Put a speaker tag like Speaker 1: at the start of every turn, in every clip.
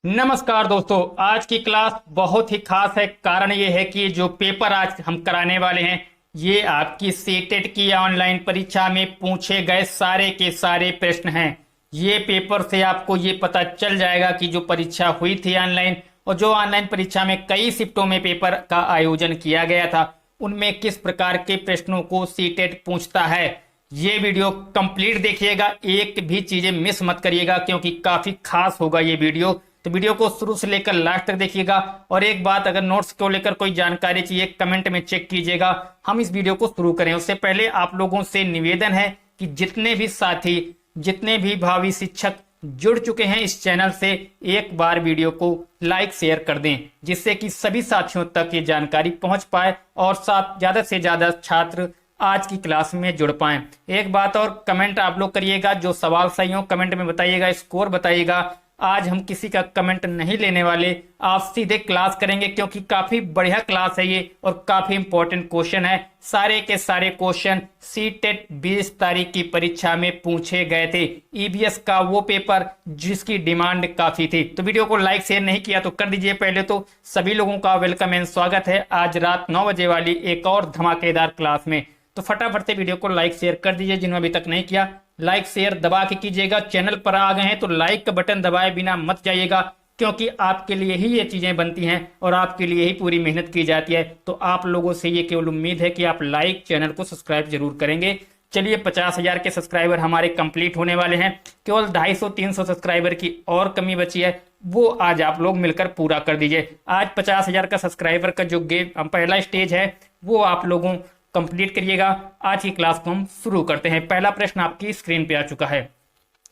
Speaker 1: नमस्कार दोस्तों, आज की क्लास बहुत ही खास है। कारण ये है कि जो पेपर आज हम कराने वाले हैं ये आपकी सीटेट की ऑनलाइन परीक्षा में पूछे गए सारे के सारे प्रश्न हैं। ये पेपर से आपको ये पता चल जाएगा कि जो परीक्षा हुई थी ऑनलाइन और जो ऑनलाइन परीक्षा में कई शिफ्टों में पेपर का आयोजन किया गया था उनमें किस प्रकार के प्रश्नों को सीटेट पूछता है। ये वीडियो कंप्लीट देखिएगा, एक भी चीजें मिस मत करिएगा क्योंकि काफी खास होगा ये वीडियो। तो वीडियो को शुरू से लेकर लास्ट तक देखिएगा। और एक बात, अगर नोट्स को लेकर कोई जानकारी चाहिए कमेंट में चेक कीजिएगा। हम इस वीडियो को शुरू करें उससे पहले आप लोगों से निवेदन है कि जितने भी साथी, जितने भी भावी शिक्षक जुड़ चुके हैं इस चैनल से, एक बार वीडियो को लाइक शेयर कर दें जिससे कि सभी साथियों तक ये जानकारी पहुंच पाए और साथ ज्यादा से ज्यादा छात्र आज की क्लास में जुड़ पाएं। एक बात और, कमेंट आप लोग करिएगा, जो सवाल सही हो कमेंट में बताइएगा, स्कोर बताइएगा। आज हम किसी का कमेंट नहीं लेने वाले, आप सीधे क्लास करेंगे क्योंकि काफी बढ़िया क्लास है ये और काफी इंपॉर्टेंट क्वेश्चन है। सारे के सारे क्वेश्चन सीटेट 20 तारीख की परीक्षा में पूछे गए थे। ईबीएस का वो पेपर जिसकी डिमांड काफी थी। तो वीडियो को लाइक शेयर नहीं किया तो कर दीजिए। पहले तो सभी लोगों का वेलकम एंड स्वागत है आज रात 9 बजे वाली एक और धमाकेदार क्लास में। तो फटाफट से वीडियो को लाइक शेयर कर दीजिए। जिन्होंने अभी तक नहीं किया, लाइक शेयर दबा के कीजिएगा। चैनल पर आ गए हैं तो लाइक का बटन दबाए बिना मत जाइएगा क्योंकि आपके लिए ही ये चीजें बनती हैं और आपके लिए ही पूरी मेहनत की जाती है। तो आप लोगों से ये केवल उम्मीद है कि आप लाइक, चैनल को सब्सक्राइब जरूर करेंगे। चलिए, 50,000 के सब्सक्राइबर हमारे कंप्लीट होने वाले हैं। केवल 250-300 सब्सक्राइबर की और कमी बची है, वो आज आप लोग मिलकर पूरा कर दीजिए। आज 50,000 का सब्सक्राइबर का जो गेम पहला स्टेज है वो आप लोगों कंप्लीट करिएगा। आज की क्लास को हम शुरू करते हैं। पहला प्रश्न आपकी स्क्रीन पे आ चुका है,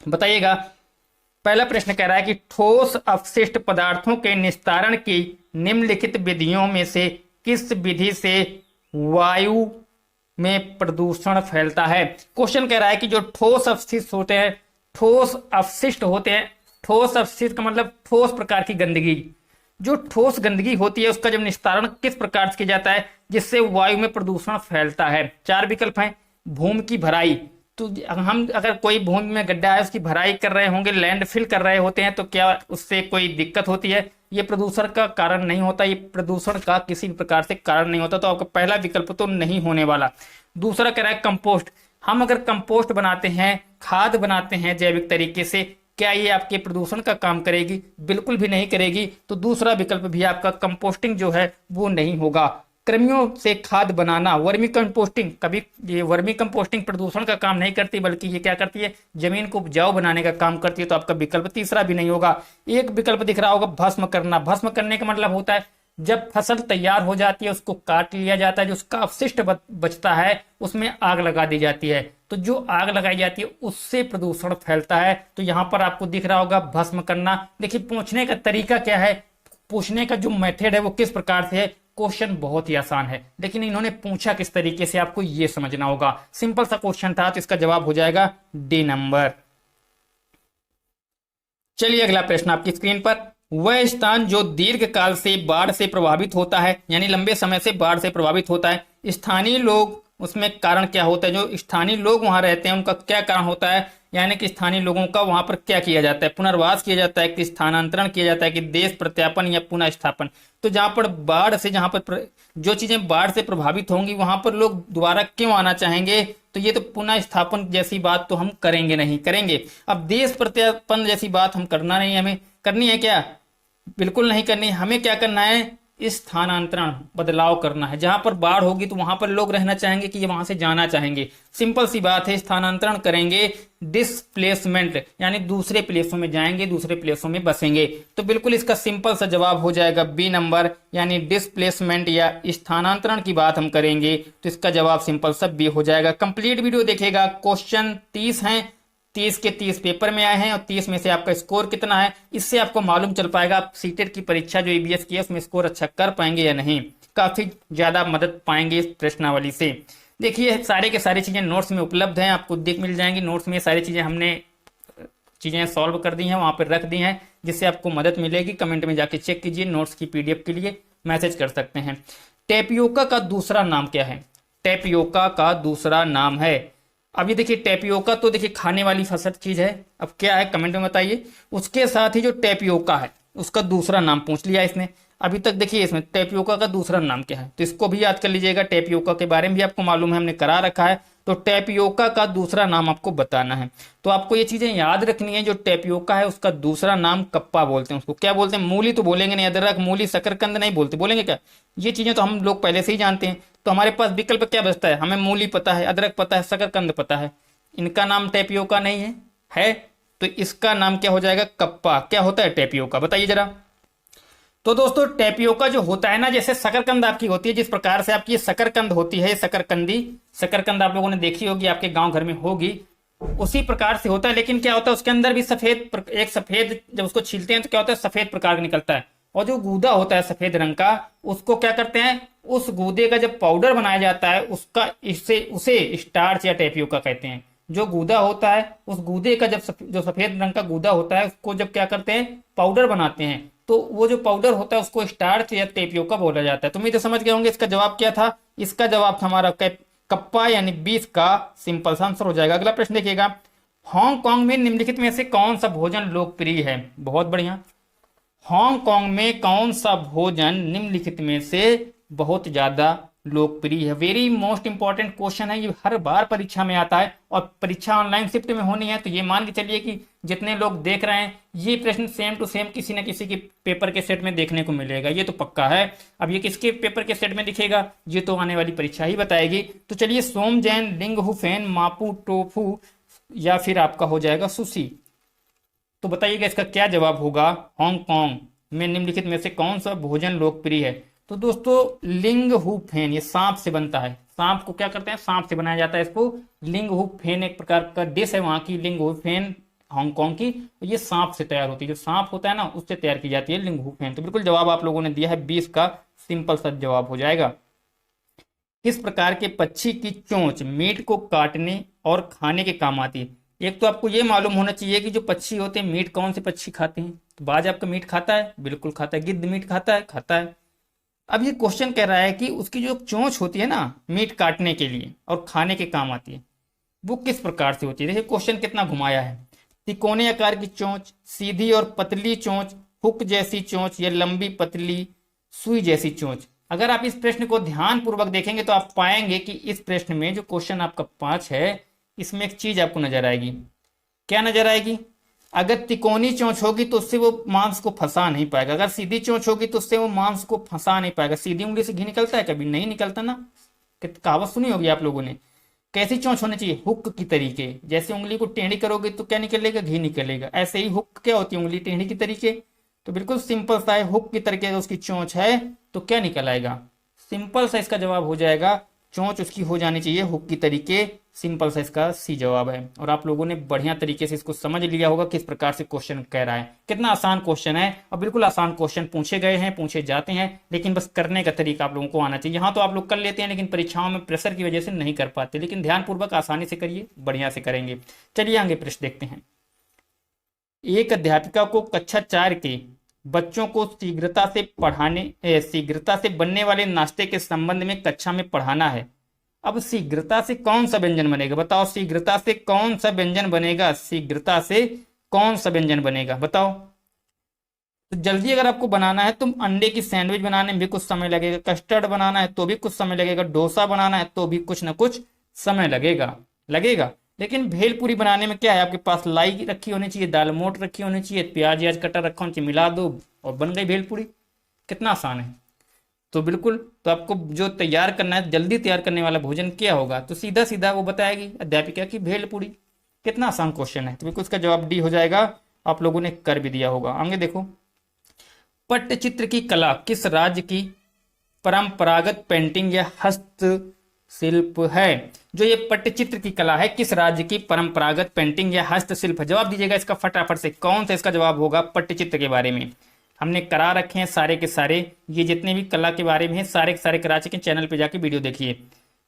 Speaker 1: बताइएगा। पहला प्रश्न कह रहा है कि ठोस अपशिष्ट पदार्थों के निस्तारण की निम्नलिखित विधियों में से किस विधि से वायु में प्रदूषण फैलता है। क्वेश्चन कह रहा है कि जो ठोस अपशिष्ट होते हैं, ठोस अपशिष्ट होते हैं, ठोस अपशिष्ट का मतलब ठोस प्रकार की गंदगी, जो ठोस गंदगी होती है उसका जब निस्तारण किस प्रकार से किया जाता है जिससे वायु में प्रदूषण फैलता है। 4 विकल्प हैं। भूमि की भराई, तो हम अगर कोई भूमि में गड्ढा है उसकी भराई कर रहे होंगे, लैंड फिल कर रहे होते हैं, तो क्या उससे कोई दिक्कत होती है? ये प्रदूषण का कारण नहीं होता, ये प्रदूषण का किसी भी प्रकार से कारण नहीं होता। तो आपका पहला विकल्प तो नहीं होने वाला। दूसरा कह रहा है कंपोस्ट, हम अगर कंपोस्ट बनाते हैं, खाद बनाते हैं जैविक तरीके से, क्या ये आपके प्रदूषण का काम करेगी? बिल्कुल भी नहीं करेगी। तो दूसरा विकल्प भी आपका कंपोस्टिंग जो है वो नहीं होगा। कृमियों से खाद बनाना, वर्मी कंपोस्टिंग, कभी ये वर्मी कंपोस्टिंग प्रदूषण का काम नहीं करती बल्कि ये क्या करती है, जमीन को उपजाऊ बनाने का काम करती है। तो आपका विकल्प तीसरा भी नहीं होगा। एक विकल्प दिख रहा होगा भस्म करना। भस्म करने का मतलब होता है जब फसल तैयार हो जाती है उसको काट लिया जाता है, जो उसका अवशिष्ट बचता है उसमें आग लगा दी जाती है। तो जो आग लगाई जाती है उससे प्रदूषण फैलता है। तो यहाँ पर आपको दिख रहा होगा भस्म करना। देखिए, पूछने का तरीका क्या है, पूछने का जो मेथड है वो किस प्रकार से है। क्वेश्चन बहुत ही आसान है लेकिन इन्होंने पूछा किस तरीके से आपको ये समझना होगा। सिंपल सा क्वेश्चन था तो इसका जवाब हो जाएगा डी नंबर। चलिए, अगला प्रश्न आपकी स्क्रीन पर। वह स्थान जो दीर्घ काल से बाढ़ से प्रभावित होता है, यानी लंबे समय से बाढ़ से प्रभावित होता है, स्थानीय लोग उसमें कारण क्या होता है, जो स्थानीय लोग वहां रहते हैं उनका क्या कारण होता है, यानी कि स्थानीय लोगों का वहां पर क्या किया जाता है, पुनर्वास किया जाता है कि स्थानांतरण किया जाता है कि देश प्रत्यापन या पुनः स्थापन। तो जहां पर बाढ़ से, जहां पर जो चीजें बाढ़ से प्रभावित होंगी वहां पर लोग दोबारा क्यों आना चाहेंगे, तो ये तो पुनः स्थापन जैसी बात तो हम करेंगे नहीं करेंगे। अब देश प्रत्यापन जैसी बात हम करना नहीं, हमें करनी है क्या? बिल्कुल नहीं करनी। हमें क्या करना है, स्थानांतरण, बदलाव करना है। जहां पर बाढ़ होगी तो वहां पर लोग रहना चाहेंगे कि ये वहां से जाना चाहेंगे। सिंपल सी बात है, स्थानांतरण करेंगे, डिस्प्लेसमेंट, यानी दूसरे प्लेसों में जाएंगे, दूसरे प्लेसों में बसेंगे। तो बिल्कुल इसका सिंपल सा जवाब हो जाएगा बी नंबर, यानी डिस्प्लेसमेंट या स्थानांतरण की बात हम करेंगे तो इसका जवाब सिंपल सा बी हो जाएगा। कंप्लीट वीडियो देखेगा। क्वेश्चन 30 हैं, 30 के 30 पेपर में आए हैं और 30 में से आपका स्कोर कितना है इससे आपको मालूम चल पाएगा आप सीटेट की परीक्षा जो ईबीएस की है उसमें स्कोर अच्छा कर पाएंगे या नहीं। काफी ज्यादा मदद पाएंगे इस प्रश्नावली से। देखिए, सारे के सारी चीजें नोट्स में उपलब्ध हैं, आपको देख मिल जाएंगी। नोट्स में सारी चीजें हमने चीजें सॉल्व कर दी हैं, वहां पर रख दी हैं जिससे आपको मदद मिलेगी। कमेंट में जाके चेक कीजिए। नोट्स की पीडीएफ के लिए मैसेज कर सकते हैं। टेपियोका का दूसरा नाम क्या है? टेपियोका का दूसरा नाम है, अब ये देखिए टेपियोका तो देखिए खाने वाली फसल चीज है। अब क्या है कमेंट में बताइए। उसके साथ ही जो टेपियोका है उसका दूसरा नाम पूछ लिया इसने। अभी तक देखिए इसमें टेपियोका का दूसरा नाम क्या है, तो इसको भी याद कर लीजिएगा। टेपियोका के बारे में भी आपको मालूम है, हमने करा रखा है। तो टेपियोका का दूसरा नाम आपको बताना है। तो आपको ये चीजें याद रखनी है। जो टेपियोका है उसका दूसरा नाम कप्पा बोलते हैं। उसको क्या बोलते हैं? मूली तो बोलेंगे नहीं, अदरक, मूली, शकरकंद नहीं बोलते, बोलेंगे क्या? ये चीजें तो हम लोग पहले से ही जानते हैं। तो हमारे पास विकल्प क्या बचता है? हमें मूली पता है, अदरक पता है, शकरकंद पता है, इनका नाम टेपियोका नहीं है तो इसका नाम क्या हो जाएगा? कप्पा। क्या होता है टेपियोका, बताइए जरा। तो दोस्तों टेपियोका जो होता है ना, जैसे शकरकंद आपकी होती है, जिस प्रकार से आपकी शकरकंद होती है, शकरकंद आप लोगों ने देखी होगी, आपके गांव घर में होगी, उसी प्रकार से होता है। लेकिन क्या होता है उसके अंदर भी एक सफेद, जब उसको छीलते हैं तो क्या होता है? सफेद प्रकार का निकलता है। और जो गूदा होता है सफेद रंग का, उसको क्या करते हैं? उस गूदे का जब पाउडर बनाया जाता है उसका, इससे उसे स्टार्च या टेपियोका कहते हैं। जो गूदा होता है उस गूदे का जब जो सफेद रंग का गूदा होता है उसको जब क्या करते हैं? पाउडर बनाते हैं, तो वो जो पाउडर होता है उसको स्टार्च या टेपियोका बोला जाता है। तुम ये तो समझ गए होंगे इसका जवाब क्या था। इसका जवाब था हमारा कप्पा, यानी 20 का सिंपल सा आंसर हो जाएगा। अगला प्रश्न देखिएगा, हांगकांग में निम्नलिखित में से कौन सा भोजन लोकप्रिय है? बहुत बढ़िया। हांगकांग में कौन सा भोजन निम्नलिखित में से बहुत ज्यादा लोकप्रिय है? वेरी मोस्ट इंपॉर्टेंट क्वेश्चन है, ये हर बार परीक्षा में आता है। और परीक्षा ऑनलाइन शिफ्ट में होनी है, तो ये मान के चलिए कि जितने लोग देख रहे हैं ये प्रश्न सेम टू सेम किसी न किसी के पेपर के सेट में देखने को मिलेगा, ये तो पक्का है। अब ये किसके पेपर के सेट में दिखेगा, ये तो आने वाली परीक्षा ही बताएगी। तो चलिए, सोम जैन, लिंग हुफेन, मापू टोफू, या फिर आपका हो जाएगा सुशी। तो बताइएगा इसका क्या जवाब होगा। हांगकांग में निम्नलिखित में से कौन सा भोजन लोकप्रिय है? तो दोस्तों लिंग हु फेन, ये सांप से बनता है। सांप को क्या करते हैं? सांप से बनाया जाता है इसको। लिंग हु फेन एक प्रकार का डिश है वहां की, लिंग हु फेन हांगकांग की। ये सांप से तैयार होती है, जो सांप होता है ना उससे तैयार की जाती है लिंग हु फेन। तो बिल्कुल जवाब आप लोगों ने दिया है, 20 का सिंपल सा जवाब हो जाएगा। किस प्रकार के पक्षी की चोंच मीट को काटने और खाने के काम आती है? एक तो आपको ये मालूम होना चाहिए कि जो पक्षी होते हैं, मीट कौन से पक्षी खाते हैं? तो बाज आपका मीट खाता है, बिल्कुल खाता है। गिद्ध मीट खाता है, खाता है। अब ये क्वेश्चन कह रहा है कि उसकी जो चोंच होती है ना मीट काटने के लिए और खाने के काम आती है, वो किस प्रकार से होती है? देखिए क्वेश्चन कितना घुमाया है। तिकोने आकार की चोंच, सीधी और पतली चोंच, हुक जैसी चोंच, या लंबी पतली सुई जैसी चोंच। अगर आप इस प्रश्न को ध्यान पूर्वक देखेंगे तो आप पाएंगे कि इस प्रश्न में जो क्वेश्चन आपका 5 है, इसमें एक चीज आपको नजर आएगी। क्या नजर आएगी? अगर तिकोनी चोंच होगी तो उससे वो मांस को फंसा नहीं पाएगा, अगर सीधी चोंच होगी तो उससे वो मांस को फंसा नहीं पाएगा। सीधी उंगली से घी निकलता है? कभी नहीं निकलता ना। कहावत सुनी होगी आप लोगों ने। कैसी चोंच होनी चाहिए? हुक की तरीके। जैसे उंगली को टेढ़ी करोगे तो क्या निकलेगा? घी निकलेगा। ऐसे ही हुक क्या होती है? उंगली टेढ़ी की तरीके। तो बिल्कुल सिंपल सा है, हुक की तरीके उसकी चोंच है तो क्या निकल आएगा? सिंपल सा इसका जवाब हो जाएगा, चोंच उसकी हो जानी चाहिए हुक की तरीके। सिंपल सा इसका सी जवाब है। और आप लोगों ने बढ़िया तरीके से इसको समझ लिया होगा किस प्रकार से क्वेश्चन कह रहा है। कितना आसान क्वेश्चन है, और बिल्कुल आसान क्वेश्चन पूछे गए हैं, पूछे जाते हैं, लेकिन बस करने का तरीका आप लोगों को आना चाहिए। यहाँ तो आप लोग कर लेते हैं, लेकिन परीक्षाओं में प्रेशर की वजह से नहीं कर पाते। लेकिन ध्यानपूर्वक आसानी से करिए, बढ़िया से करेंगे। चलिए आगे प्रश्न देखते हैं। एक अध्यापिका को कक्षा 4 के बच्चों को शीघ्रता से बनने वाले नाश्ते के संबंध में कक्षा में पढ़ाना है। अब शीघ्रता से कौन सा व्यंजन बनेगा? बताओ, शीघ्रता से कौन सा व्यंजन बनेगा? शीघ्रता से कौन सा व्यंजन बनेगा बताओ। तो जल्दी अगर आपको बनाना है तो अंडे की सैंडविच बनाने में भी कुछ समय लगेगा, कस्टर्ड बनाना है तो भी कुछ समय लगेगा, डोसा बनाना है तो भी कुछ ना कुछ समय लगेगा। लेकिन भेलपूरी बनाने में क्या है? आपके पास लाई रखी होनी चाहिए, दाल मोट रखी होनी चाहिए, प्याज याज कटा रखा होना चाहिए, मिला दो और बन गई भेलपूरी। कितना आसान है। तो बिल्कुल, तो आपको जो तैयार करना है, जल्दी तैयार करने वाला भोजन क्या होगा? तो सीधा सीधा वो बताएगी अध्यापिका की भेलपूरी। कितना आसान क्वेश्चन है। तो बिल्कुल इसका जवाब डी हो जाएगा। आप लोगों ने कर भी दिया होगा। आगे देखो, पट्टचित्र की कला किस राज्य की परंपरागत पेंटिंग या हस्तशिल्प है? जो ये पट्टचित्र की कला है, किस राज्य की परंपरागत पेंटिंग या हस्तशिल्प है? जवाब दीजिएगा इसका फटाफट से, कौन सा इसका जवाब होगा? पट्टचित्र के बारे में हमने करा रखे हैं सारे के सारे, ये जितने भी कला के बारे में है सारे के सारे करा चुके हैं। चैनल पे जाके वीडियो देखिए।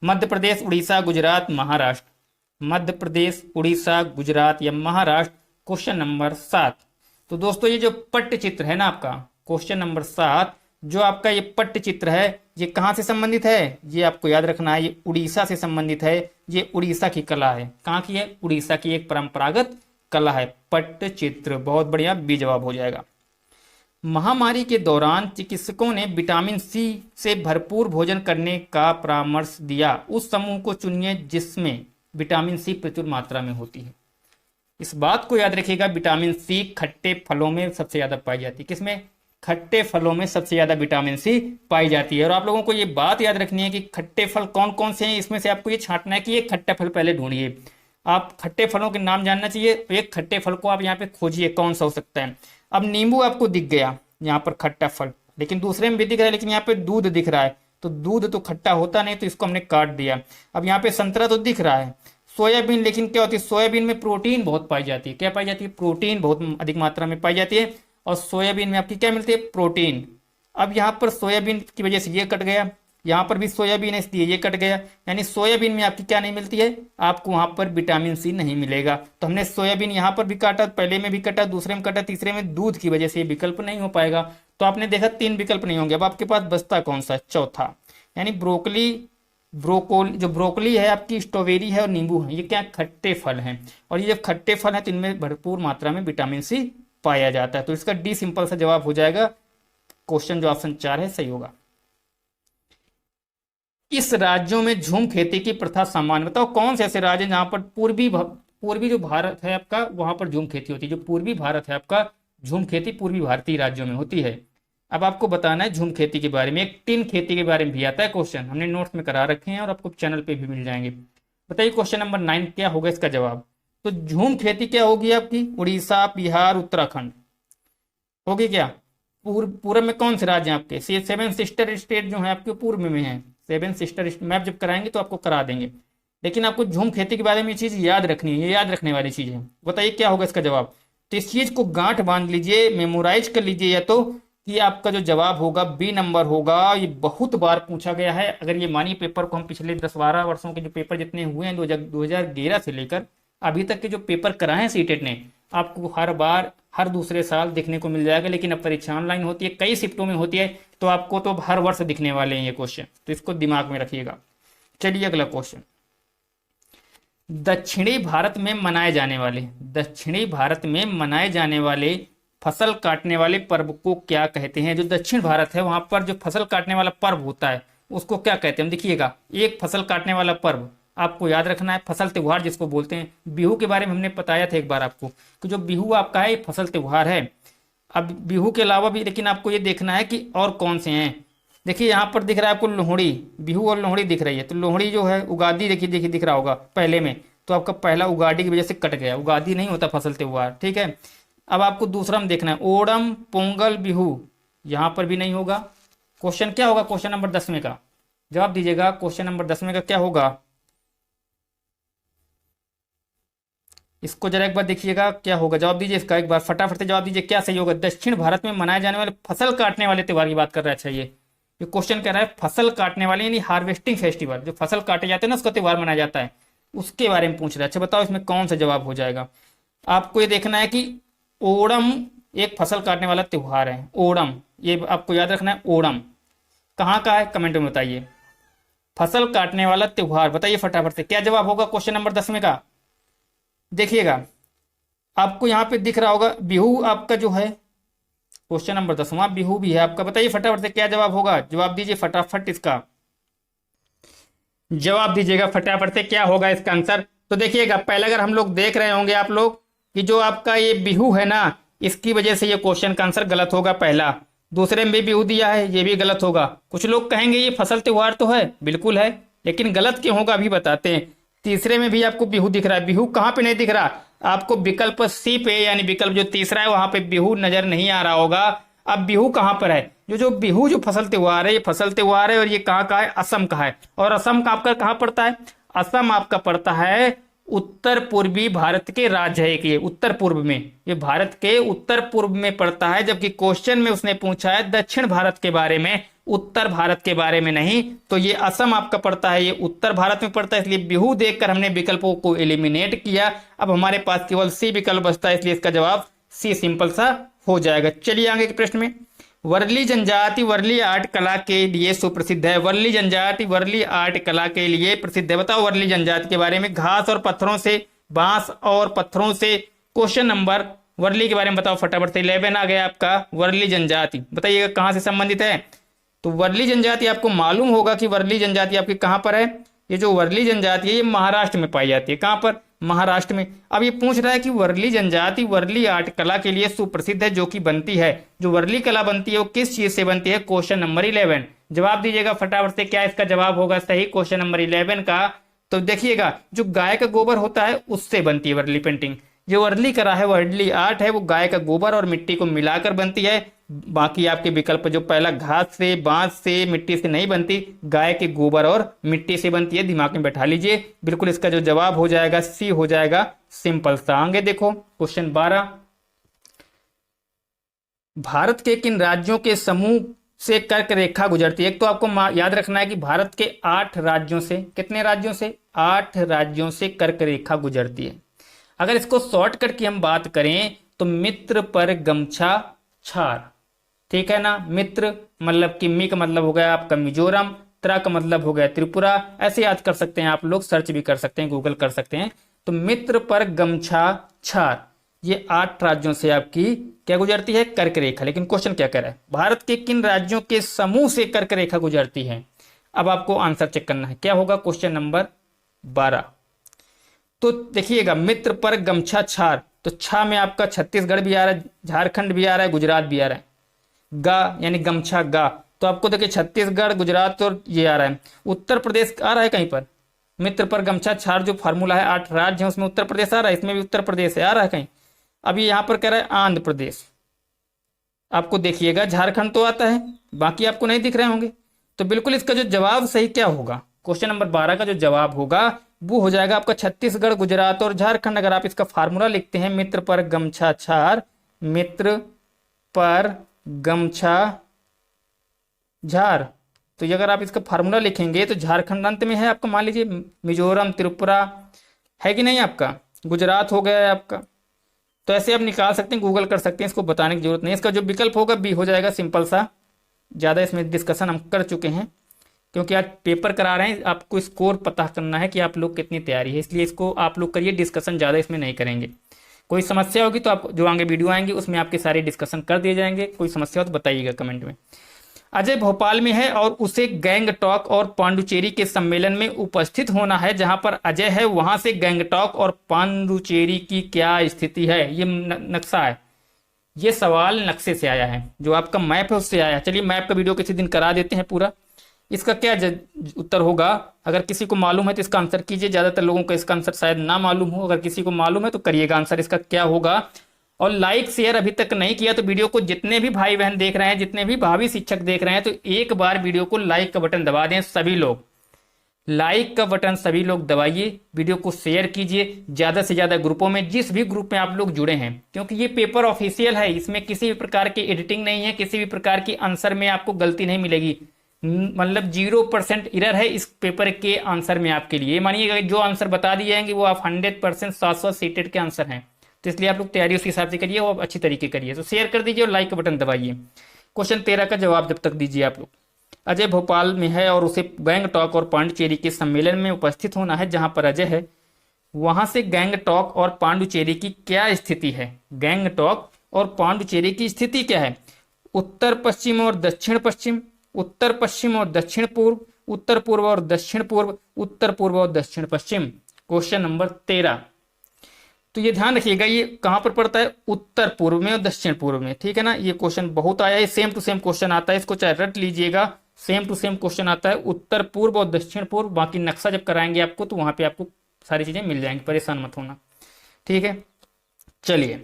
Speaker 1: मध्य प्रदेश, उड़ीसा, गुजरात, महाराष्ट्र। मध्य प्रदेश, उड़ीसा, गुजरात या महाराष्ट्र। Question number 7। तो दोस्तों ये जो पट्टचित्र है ना आपका, क्वेश्चन नंबर 7, जो आपका ये पट्टचित्र है, ये कहाँ से संबंधित है? ये आपको याद रखना है, ये उड़ीसा से संबंधित है। ये उड़ीसा की कला है। कहाँ की है? उड़ीसा की एक परंपरागत कला है पट्टचित्र। बहुत बढ़िया, बी जवाब हो जाएगा। महामारी के दौरान चिकित्सकों ने विटामिन सी से भरपूर भोजन करने का परामर्श दिया। उस समूह को चुनिए जिसमें विटामिन सी प्रचुर मात्रा में होती है। इस बात को याद रखिएगा, विटामिन सी खट्टे फलों में सबसे ज्यादा पाई जाती है। किसमें? खट्टे फलों में सबसे ज्यादा विटामिन सी पाई जाती है। और आप लोगों को ये बात याद रखनी है कि खट्टे फल कौन कौन से हैं, इसमें से आपको ये छांटना है कि ये खट्टा फल पहले ढूंढिए। आप खट्टे फलों के नाम जानना चाहिए, तो एक खट्टे फल को आप यहाँ पे खोजिए कौन सा हो सकता है। अब नींबू आपको दिख गया यहाँ पर खट्टा फल, लेकिन दूसरे में भी दिख रहा है, लेकिन यहाँ पे दूध दिख रहा है, तो दूध तो खट्टा होता नहीं, तो इसको हमने काट दिया। अब यहाँ पे संतरा तो दिख रहा है। सोयाबीन, लेकिन क्या होती है, सोयाबीन में प्रोटीन बहुत पाई जाती है। क्या पाई जाती है? प्रोटीन बहुत अधिक मात्रा में पाई जाती है। और सोयाबीन में आपकी क्या मिलती है? प्रोटीन। अब यहाँ पर सोयाबीन की वजह से ये कट गया, यहाँ पर भी सोयाबीन है इसलिए ये कट गया, यानी सोयाबीन में आपकी क्या नहीं मिलती है? आपको वहां पर विटामिन सी नहीं मिलेगा। तो हमने सोयाबीन यहाँ पर भी काटा, पहले में भी कटा, दूसरे में कटा, तीसरे में दूध की वजह से ये विकल्प नहीं हो पाएगा। तो आपने देखा 3 विकल्प नहीं होंगे। अब आपके पास बचता कौन सा? चौथा, यानी जो ब्रोकली है आपकी, स्ट्रॉबेरी है और नींबू है, ये क्या खट्टे फल हैं। और ये जब खट्टे फल है तो इनमें भरपूर मात्रा में विटामिन सी पाया जाता है। तो इसका डी सिंपल सा जवाब हो जाएगा, क्वेश्चन जो ऑप्शन 4 है सही होगा। इस राज्यों में झूम खेती की प्रथा सामान्य, बताओ कौन से ऐसे राज्य जहां पर पूर्वी जो भारत है आपका, वहां पर झूम खेती होती है। जो पूर्वी भारत है आपका, झूम खेती पूर्वी भारतीय राज्यों में होती है। अब आपको बताना है झूम खेती के बारे में। एक टिन खेती के बारे में भी आता है क्वेश्चन, हमने नोट्स में करा रखे हैं और आपको चैनल पे भी मिल जाएंगे। बताइए क्वेश्चन नंबर 9 क्या होगा इसका जवाब। तो झूम खेती क्या होगी आपकी? उड़ीसा, बिहार, उत्तराखंड होगी। क्या पूर्व में कौन से राज्य हैं आपके? 7 सिस्टर स्टेट जो है आपके पूर्व में है। 7 सिस्टर मैप जब कराएंगे तो आपको करा देंगे, लेकिन आपको झूम खेती के बारे में ये चीज याद रखनी है, ये याद रखने वाली चीज है। बताइए क्या होगा इसका जवाब। तो इस चीज को गांठ बांध लीजिए, मेमोराइज कर लीजिए, या तो कि आपका जो जवाब होगा बी नंबर होगा। ये बहुत बार पूछा गया है। अगर ये मानिए पेपर को हम पिछले 10-12 वर्षों के जो पेपर जितने हुए हैं 2011 से लेकर अभी तक के जो पेपर कराए हैं सीटेट ने, आपको हर बार हर दूसरे साल दिखने को मिल जाएगा। लेकिन अब परीक्षा ऑनलाइन होती है, कई शिफ्टों में होती है, तो आपको तो हर वर्ष दिखने वाले हैं ये क्वेश्चन, तो इसको दिमाग में रखिएगा। चलिए अगला क्वेश्चन। दक्षिणी भारत में मनाए जाने वाले फसल काटने वाले पर्व को क्या कहते हैं? जो दक्षिण भारत है वहां पर जो फसल काटने वाला पर्व होता है उसको क्या कहते हैं? देखिएगा, एक फसल काटने वाला पर्व आपको याद रखना है, फसल त्योहार जिसको बोलते हैं। बिहू के बारे में हमने बताया था एक बार आपको कि जो बिहू आपका है फसल त्योहार है। अब बिहू के अलावा भी लेकिन आपको ये देखना है कि और कौन से हैं। देखिए यहाँ पर दिख रहा है आपको लोहड़ी, बिहू और लोहड़ी दिख रही है। तो लोहड़ी जो है, उगादी देखिए दिख रहा होगा पहले में, तो आपका पहला उगादी की वजह से कट गया, उगादी नहीं होता फसल त्योहार, ठीक है। अब आपको दूसरा में देखना है ओणम, पोंगल, बिहू, यहां पर भी नहीं होगा। क्वेश्चन क्या होगा? क्वेश्चन नंबर 10 का जवाब दीजिएगा। क्वेश्चन नंबर 10 का क्या होगा? इसको जरा एक बार देखिएगा क्या होगा, जवाब दीजिए इसका एक बार, फटाफट से जवाब दीजिए, क्या सही होगा? दक्षिण भारत में मनाए जाने वाले फसल काटने वाले त्योहार की बात कर रहा है। अच्छा, ये क्वेश्चन कह रहा है फसल काटने वाले यानी हार्वेस्टिंग फेस्टिवल, जो फसल काटे जाते हैं ना उसका त्योहार मनाया जाता है, उसके बारे में पूछ रहा है। अच्छा बताओ इसमें कौन सा जवाब हो जाएगा? आपको ये देखना है कि ओणम एक फसल काटने वाला त्योहार है। ओणम, ये आपको याद रखना है। ओणम कहाँ का है? कमेंट में बताइए। फसल काटने वाला त्योहार बताइए फटाफट से, क्या जवाब होगा क्वेश्चन नंबर 10 का? देखिएगा आपको यहाँ पे दिख रहा होगा बिहू आपका जो है, क्वेश्चन नंबर 10वां बिहू भी है आपका। बताइए फटाफट से क्या जवाब होगा, जवाब दीजिए फटाफट, इसका जवाब दीजिएगा फटाफट से, क्या होगा इसका आंसर। तो देखिएगा पहले अगर हम लोग देख रहे होंगे आप लोग कि जो आपका ये बिहू है ना, इसकी वजह से ये क्वेश्चन का आंसर गलत होगा पहला। दूसरे में भी बिहू दिया है, ये भी गलत होगा। कुछ लोग कहेंगे ये फसल त्योहार तो है, बिल्कुल है, लेकिन गलत क्यों होगा अभी बताते हैं। तीसरे में भी आपको बिहू दिख रहा है, बिहू कहाँ पे नहीं दिख रहा? आपको विकल्प सी पे, यानी विकल्प जो तीसरा है वहां पे बिहू नजर नहीं आ रहा होगा। अब बिहू कहाँ पर है? जो बिहू जो फसल त्योहार है, ये फसल त्योहार है और ये कहाँ का है? असम का है। और असम का आपका कहाँ पड़ता है? असम आपका पड़ता है उत्तर पूर्वी भारत के राज्य है। ये उत्तर पूर्व में, ये भारत के उत्तर पूर्व में पड़ता है, जबकि क्वेश्चन में उसने पूछा है दक्षिण भारत के बारे में, उत्तर भारत के बारे में नहीं। तो ये असम आपका पड़ता है, ये उत्तर भारत में पड़ता है, इसलिए बिहू देखकर हमने विकल्पों को एलिमिनेट किया। अब हमारे पास केवल सी विकल्प बचता है, इसलिए इसका जवाब सी सिंपल सा हो जाएगा। चलिए आगे के प्रश्न में। वर्ली जनजाति वर्ली आर्ट कला के लिए सुप्रसिद्ध है। वर्ली जनजाति वर्ली आर्ट कला के लिए प्रसिद्ध है। बताओ वर्ली जनजाति के बारे में। घास और पत्थरों से, बांस और पत्थरों से। क्वेश्चन नंबर वर्ली के बारे में बताओ फटाफट से। 11 आ गया आपका वर्ली जनजाति, बताइएगा कहाँ से संबंधित है। तो वर्ली जनजाति आपको मालूम होगा कि वर्ली जनजाति आपकी कहाँ पर है। ये जो वर्ली जनजाति है ये महाराष्ट्र में पाई जाती है। कहाँ पर? महाराष्ट्र में। अब ये पूछ रहा है कि वर्ली जनजाति वर्ली आर्ट कला के लिए सुप्रसिद्ध है, जो कि बनती है, जो वर्ली कला बनती है वो किस चीज से बनती है। क्वेश्चन नंबर 11 जवाब दीजिएगा फटाफट से, क्या इसका जवाब होगा सही क्वेश्चन नंबर 11 का। तो देखिएगा जो गाय का गोबर होता है उससे बनती है वर्ली पेंटिंग। जो वर्ली कला है, वर्ली आर्ट है, वो गाय का गोबर और मिट्टी को मिलाकर बनती है। बाकी आपके विकल्प जो पहला घास से, बांस से, मिट्टी से नहीं बनती, गाय के गोबर और मिट्टी से बनती है। दिमाग में बैठा लीजिए, बिल्कुल इसका जो जवाब हो जाएगा सी हो जाएगा, सिंपल सा। आगे देखो क्वेश्चन 12, भारत के किन राज्यों के समूह से कर्क रेखा गुजरती है। एक तो आपको याद रखना है कि भारत के 8 राज्यों से, कितने राज्यों से? 8 राज्यों से कर्क रेखा गुजरती है। अगर इसको शॉर्टकट की हम बात करें तो मित्र पर गमछा छार, ठीक है ना। मित्र मतलब कि मी का मतलब हो गया आपका मिजोरम, त्रा का मतलब हो गया त्रिपुरा। ऐसे याद कर सकते हैं आप लोग, सर्च भी कर सकते हैं, गूगल कर सकते हैं। तो मित्र पर गमछा छार, ये 8 राज्यों से आपकी क्या गुजरती है? कर्क रेखा। लेकिन क्वेश्चन क्या कह रहा है, भारत के किन राज्यों के समूह से कर्क रेखा गुजरती है। अब आपको आंसर चेक करना है, क्या होगा क्वेश्चन नंबर 12। तो देखिएगा मित्र पर गमछा छार, तो छा में आपका छत्तीसगढ़ भी आ रहा है, झारखंड भी आ रहा है, गुजरात भी आ रहा है। गा यानी गमछा गा, तो आपको देखिए छत्तीसगढ़, गुजरात और ये आ रहा है। उत्तर प्रदेश आ रहा है कहीं पर? मित्र पर गमछा छार जो फार्मूला है, 8 राज्य है उसमें उत्तर प्रदेश आ रहा है, इसमें भी उत्तर प्रदेश है, आ रहा है कहीं? अभी यहां पर कह रहा है आंध्र प्रदेश। आपको देखिएगा झारखंड तो आता है, बाकी आपको नहीं दिख रहे होंगे। तो बिल्कुल इसका जो जवाब सही क्या होगा, क्वेश्चन नंबर 12 का जो जवाब होगा वो हो जाएगा आपका छत्तीसगढ़, गुजरात और झारखंड। अगर आप इसका फार्मूला लिखते हैं, मित्र पर गमछा छार, मित्र पर गमछा झार, तो अगर आप इसका फार्मूला लिखेंगे तो झारखंड अंत में है आपका, मान लीजिए मिजोरम, त्रिपुरा है कि नहीं आपका, गुजरात हो गया है आपका। तो ऐसे आप निकाल सकते हैं, गूगल कर सकते हैं, इसको बताने की जरूरत नहीं। इसका जो विकल्प होगा बी हो जाएगा, सिंपल सा। ज़्यादा इसमें डिस्कशन हम कर चुके हैं, क्योंकि आज पेपर करा रहे हैं, आपको स्कोर पता करना है कि आप लोग कितनी तैयारी है, इसलिए इसको आप लोग करिए, डिस्कशन ज़्यादा इसमें नहीं करेंगे। कोई समस्या होगी तो आप जो आगे वीडियो आएंगे उसमें आपके सारे डिस्कशन कर दिए जाएंगे। कोई समस्या हो तो बताइएगा कमेंट में। अजय भोपाल में है और उसे गैंगटॉक और पांडुचेरी के सम्मेलन में उपस्थित होना है। जहां पर अजय है वहां से गैंगटॉक और पांडुचेरी की क्या स्थिति है। ये नक्शा है, ये सवाल नक्शे से आया है, जो आपका मैप है उससे आया है। चलिए मैप का वीडियो किसी दिन करा देते हैं पूरा। इसका क्या उत्तर होगा, अगर किसी को मालूम है तो इसका आंसर कीजिए। ज्यादातर लोगों को इसका आंसर शायद ना मालूम हो, अगर किसी को मालूम है तो करिएगा आंसर इसका क्या होगा। और लाइक शेयर अभी तक नहीं किया तो वीडियो को जितने भी भाई बहन देख रहे हैं, जितने भी भावी शिक्षक देख रहे हैं, तो एक बार वीडियो को लाइक का बटन दबा दें। सभी लोग लाइक का बटन सभी लोग दबाइए, वीडियो को शेयर कीजिए ज्यादा से ज्यादा ग्रुपों में, जिस भी ग्रुप में आप लोग जुड़े हैं, क्योंकि ये पेपर ऑफिशियल है, इसमें किसी भी प्रकार की एडिटिंग नहीं है, किसी भी प्रकार की आंसर में आपको गलती नहीं मिलेगी। मतलब 0% एरर है इस पेपर के आंसर में आपके लिए। मानिएगा जो आंसर बता दिए जाएंगे वो आप 100% 700 सीटेड के आंसर हैं, तो इसलिए आप लोग तैयारी उस हिसाब से करिए और अच्छी तरीके करिए। तो शेयर कर दीजिए और लाइक का बटन दबाइए। क्वेश्चन 13 का जवाब जब तक दीजिए आप लोग। अजय भोपाल में है और उसे गैंगटॉक और पांडुचेरी के सम्मेलन में उपस्थित होना है। जहां पर अजय है वहां से गैंगटॉक और पांडुचेरी की क्या स्थिति है। गैंगटॉक और पांडुचेरी की स्थिति क्या है। उत्तर पश्चिम और दक्षिण पश्चिम, उत्तर पश्चिम और दक्षिण पूर्व, उत्तर पूर्व और दक्षिण पूर्व, उत्तर पूर्व और दक्षिण पश्चिम। Question number 13। तो ये ध्यान रखिएगा, ये कहां पर पड़ता है, उत्तर पूर्व में और दक्षिण पूर्व में, ठीक है ना। ये क्वेश्चन बहुत आया है, सेम टू सेम क्वेश्चन आता है, इसको चाहे रट लीजिएगा, सेम टू सेम क्वेश्चन आता है, उत्तर पूर्व और दक्षिण पूर्व। बाकी नक्शा जब कराएंगे आपको तो वहां पे आपको सारी चीजें मिल जाएंगी, परेशान मत होना, ठीक है। चलिए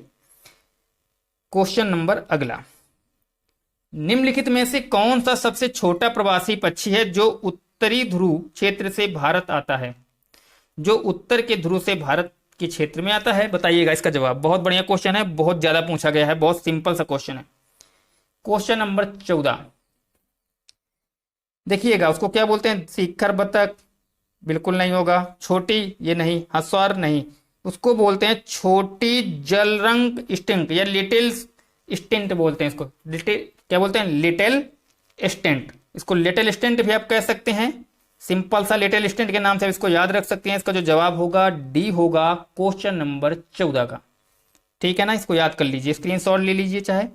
Speaker 1: क्वेश्चन नंबर अगला, निम्नलिखित में से कौन सा सबसे छोटा प्रवासी पक्षी है जो उत्तरी ध्रुव क्षेत्र से भारत आता है। जो उत्तर के ध्रुव से भारत के क्षेत्र में आता है, बताइएगा इसका जवाब। बहुत बढ़िया क्वेश्चन है, बहुत ज्यादा पूछा गया है, बहुत सिंपल सा क्वेश्चन है। क्वेश्चन नंबर 14 देखिएगा, उसको क्या बोलते हैं, शिखर बतख, बिल्कुल नहीं होगा। छोटी, ये नहीं। हंसवार नहीं, उसको बोलते हैं छोटी जलरंग स्टिंक या लिटिल स्टिंट बोलते हैं इसको। लिटिल क्या बोलते हैं, लिटिल स्टिंट। इसको लिटिल स्टिंट भी आप कह सकते हैं, सिंपल सा लिटिल स्टिंट के नाम से इसको याद रख सकते हैं। इसका जो जवाब होगा डी होगा क्वेश्चन नंबर 14 का। ठीक है ना, इसको याद कर लीजिए, स्क्रीनशॉट ले लीजिए चाहे।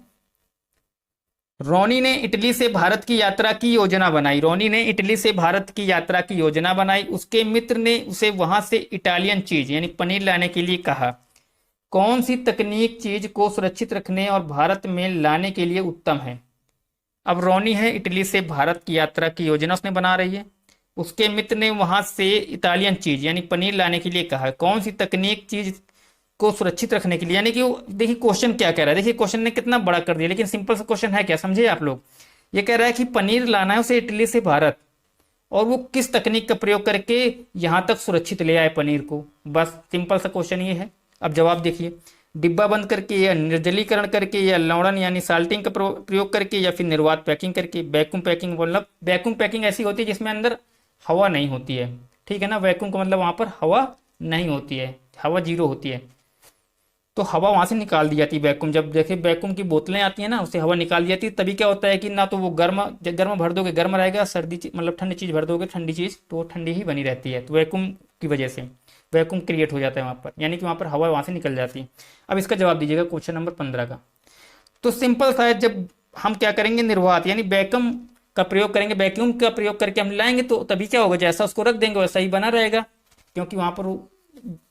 Speaker 1: रोनी ने इटली से भारत की यात्रा की योजना बनाई। रोनी ने इटली से भारत की यात्रा की योजना बनाई। उसके मित्र ने उसे वहां से इटालियन चीज यानी पनीर लाने के लिए कहा। कौन सी तकनीक चीज को सुरक्षित रखने और भारत में लाने के लिए उत्तम है? अब रोनी है, इटली से भारत की यात्रा की योजना उसने बना रही है। उसके मित्र ने वहां से इटालियन चीज यानी पनीर लाने के लिए कहा। कौन सी तकनीक चीज को सुरक्षित रखने के लिए, यानी कि देखिए क्वेश्चन क्या कह रहा है, देखिए क्वेश्चन ने कितना बड़ा कर दिया, लेकिन सिंपल सा क्वेश्चन है क्या, समझे आप लोग। ये कह रहा है कि पनीर लाना है उसे इटली से भारत, और वो किस तकनीक का प्रयोग करके यहां तक सुरक्षित ले आए पनीर को। बस सिंपल सा क्वेश्चन ये है। अब जवाब देखिए, डिब्बा बंद करके, या निर्जलीकरण करके, या लौड़न यानी साल्टिंग का प्रयोग करके, या फिर निर्वात पैकिंग करके। वैक्यूम पैकिंग, मतलब वैक्यूम पैकिंग ऐसी होती है जिसमें अंदर हवा नहीं होती है, ठीक है ना। वैक्यूम का मतलब वहां पर हवा नहीं होती है, हवा जीरो होती है, तो हवा वहां से निकाल दी जाती है। वैक्यूम, जब देखिए वैक्यूम की बोतलें आती है ना, उससे हवा निकाल दी जाती है। तभी क्या होता है कि ना तो वो गर्म, गर्म भर दोगे गर्म रहेगा, सर्दी मतलब ठंडी चीज भर दोगे ठंडी चीज, तो वो ठंडी ही बनी रहती है। तो वैक्यूम की वजह से वैक्यूम क्रिएट हो जाता है वहां पर, यानी कि वहां पर हवा वहां से निकल जाती है। अब इसका जवाब दीजिएगा क्वेश्चन नंबर 15 का। तो सिंपल सा है, जब हम क्या करेंगे, निर्वात यानी वैक्यूम का प्रयोग करेंगे, वैक्यूम का प्रयोग करके हम लाएंगे, तो तभी क्या होगा, जैसा उसको रख देंगे वैसा ही बना रहेगा, क्योंकि वहां पर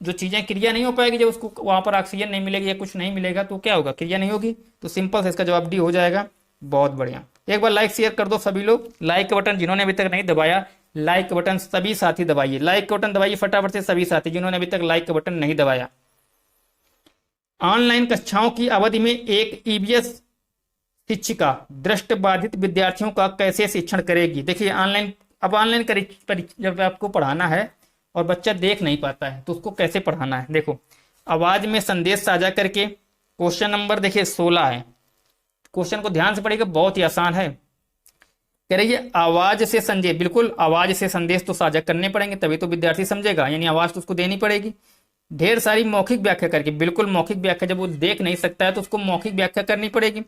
Speaker 1: जो चीजें क्रिया नहीं हो पाएगी, जब उसको वहां पर ऑक्सीजन नहीं मिलेगी या कुछ नहीं मिलेगा, तो क्या होगा, क्रिया नहीं होगी। तो सिंपल से इसका जवाब डी हो जाएगा। बहुत बढ़िया, एक बार लाइक शेयर कर दो सभी लोग। लाइक का बटन जिन्होंने अभी तक नहीं दबाया, लाइक का बटन सभी साथी दबाइए, लाइक का बटन दबाइए फटाफट से सभी साथी जिन्होंने अभी तक लाइक का बटन नहीं दबाया। ऑनलाइन कक्षाओं की अवधि में एक ईवीएस शिक्षिका दृष्टिबाधित विद्यार्थियों का कैसे शिक्षण करेगी। देखिए ऑनलाइन, अब ऑनलाइन जब आपको पढ़ाना है और बच्चा देख नहीं पाता है, तो उसको कैसे पढ़ाना है। देखो, आवाज में संदेश साझा करके, क्वेश्चन नंबर देखिए 16 है। क्वेश्चन को ध्यान से पढ़िएगा, बहुत ही आसान है। कह रही है आवाज से संदेश, बिल्कुल आवाज से संदेश तो साझा करने पड़ेंगे, तभी तो विद्यार्थी समझेगा, यानी आवाज तो उसको देनी पड़ेगी। ढेर सारी मौखिक व्याख्या करके, बिल्कुल मौखिक व्याख्या, जब वो देख नहीं सकता है तो उसको मौखिक व्याख्या करनी पड़ेगी।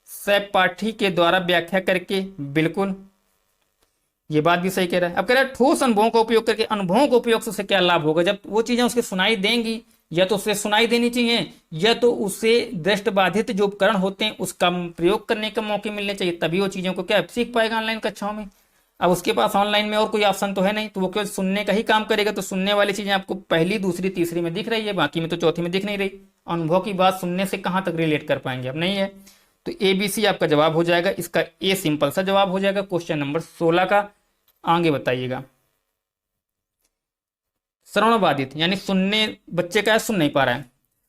Speaker 1: सहपाठी के द्वारा व्याख्या करके, बिल्कुल ये बात भी सही कह रहा है। अब कह रहा है ठोस अनुभवों का उपयोग करके, अनुभवों का उपयोग से उसे क्या लाभ होगा, जब वो चीजें उसके सुनाई देंगी, या तो उसे सुनाई देनी चाहिए, या तो उसे दृष्टिबाधित जो उपकरण होते हैं उसका प्रयोग करने के मौके मिलने चाहिए, तभी वो चीजों को क्या सीख पाएगा ऑनलाइन कक्षाओं में। अब उसके पास ऑनलाइन में और कोई ऑप्शन तो है नहीं, तो वो केवल सुनने का ही काम करेगा। तो सुनने वाली चीजें आपको पहली, दूसरी, तीसरी में दिख रही है, बाकी में तो चौथी में दिख नहीं रही। अनुभव की बात सुनने से कहां तक रिलेट कर पाएंगे, अब नहीं है। तो ABC आपका जवाब हो जाएगा, इसका ए सिंपल सा जवाब हो जाएगा क्वेश्चन नंबर 16 का। आगे बताइएगा, श्रवण बाधित यानी सुनने, बच्चे का सुन नहीं पा रहा है।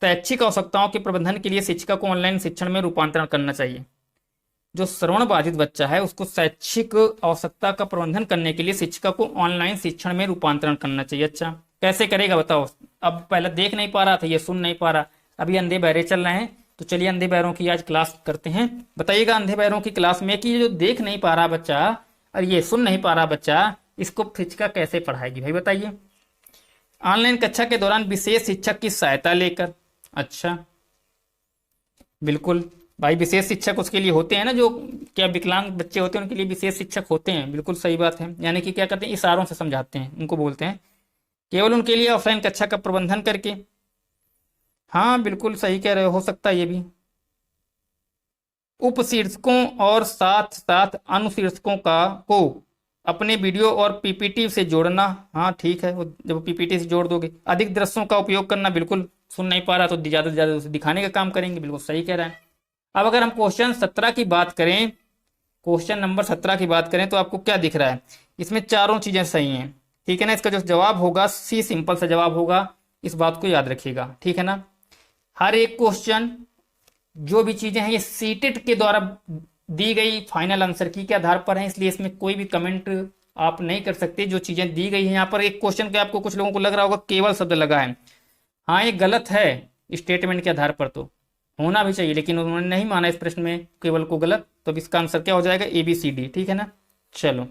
Speaker 1: शैक्षिक आवश्यकताओं के प्रबंधन के लिए शिक्षिका को ऑनलाइन शिक्षण में रूपांतरण करना चाहिए। जो श्रवण बाधित बच्चा है उसको शैक्षिक आवश्यकता का प्रबंधन करने के लिए शिक्षिका को ऑनलाइन शिक्षण में रूपांतरण करना चाहिए। अच्छा, कैसे करेगा बताओ। अब पहले देख नहीं पा रहा था, ये सुन नहीं पा रहा, अभी अंधे बहरे चल रहे हैं, तो चलिए अंधे बहरों की आज क्लास करते हैं। बताइएगा अंधे बहरों की क्लास में कि जो देख नहीं पा रहा बच्चा और ये सुन नहीं पा रहा बच्चा, इसको शिक्षिका कैसे पढ़ाएगी भाई, बताइए। ऑनलाइन कक्षा के दौरान विशेष शिक्षक की सहायता लेकर। अच्छा, बिल्कुल भाई, विशेष शिक्षक उसके लिए होते हैं ना, जो क्या विकलांग बच्चे होते हैं उनके लिए विशेष शिक्षक होते हैं, बिल्कुल सही बात है। यानी कि क्या करते हैं, इशारों से समझाते हैं, उनको बोलते हैं। केवल उनके लिए ऑफलाइन कक्षा का प्रबंधन करके, हाँ बिल्कुल सही कह रहे हो सकता है ये भी। उपशीर्षकों और साथ साथ अनुशीर्षकों को अपने वीडियो और PPT से जोड़ना, हाँ ठीक है, वो जब PPT से जोड़ दोगे। अधिक दृश्यों का उपयोग करना, बिल्कुल सुन नहीं पा रहा तो ज्यादा से ज्यादा उसे दिखाने का काम करेंगे, बिल्कुल सही कह रहा है। अब अगर हम क्वेश्चन 17 की बात करें, क्वेश्चन नंबर 17 की बात करें, तो आपको क्या दिख रहा है, इसमें चारों चीजें सही हैं, ठीक है ना। इसका जो जवाब होगा सी सिंपल सा जवाब होगा, इस बात को याद रखिएगा, ठीक है ना। हर एक क्वेश्चन, जो भी चीजें हैं, ये सीटेट के द्वारा दी गई फाइनल आंसर की के आधार पर है, इसलिए इसमें कोई भी कमेंट आप नहीं कर सकते। जो चीजें दी गई हैं यहाँ पर, एक क्वेश्चन के आपको कुछ लोगों को लग रहा होगा केवल शब्द लगा है, हाँ ये गलत है स्टेटमेंट के आधार पर, तो होना भी चाहिए, लेकिन उन्होंने नहीं माना इस प्रश्न में केवल को गलत, तो अब इसका आंसर क्या हो जाएगा, ABCD, ठीक है ना। चलो,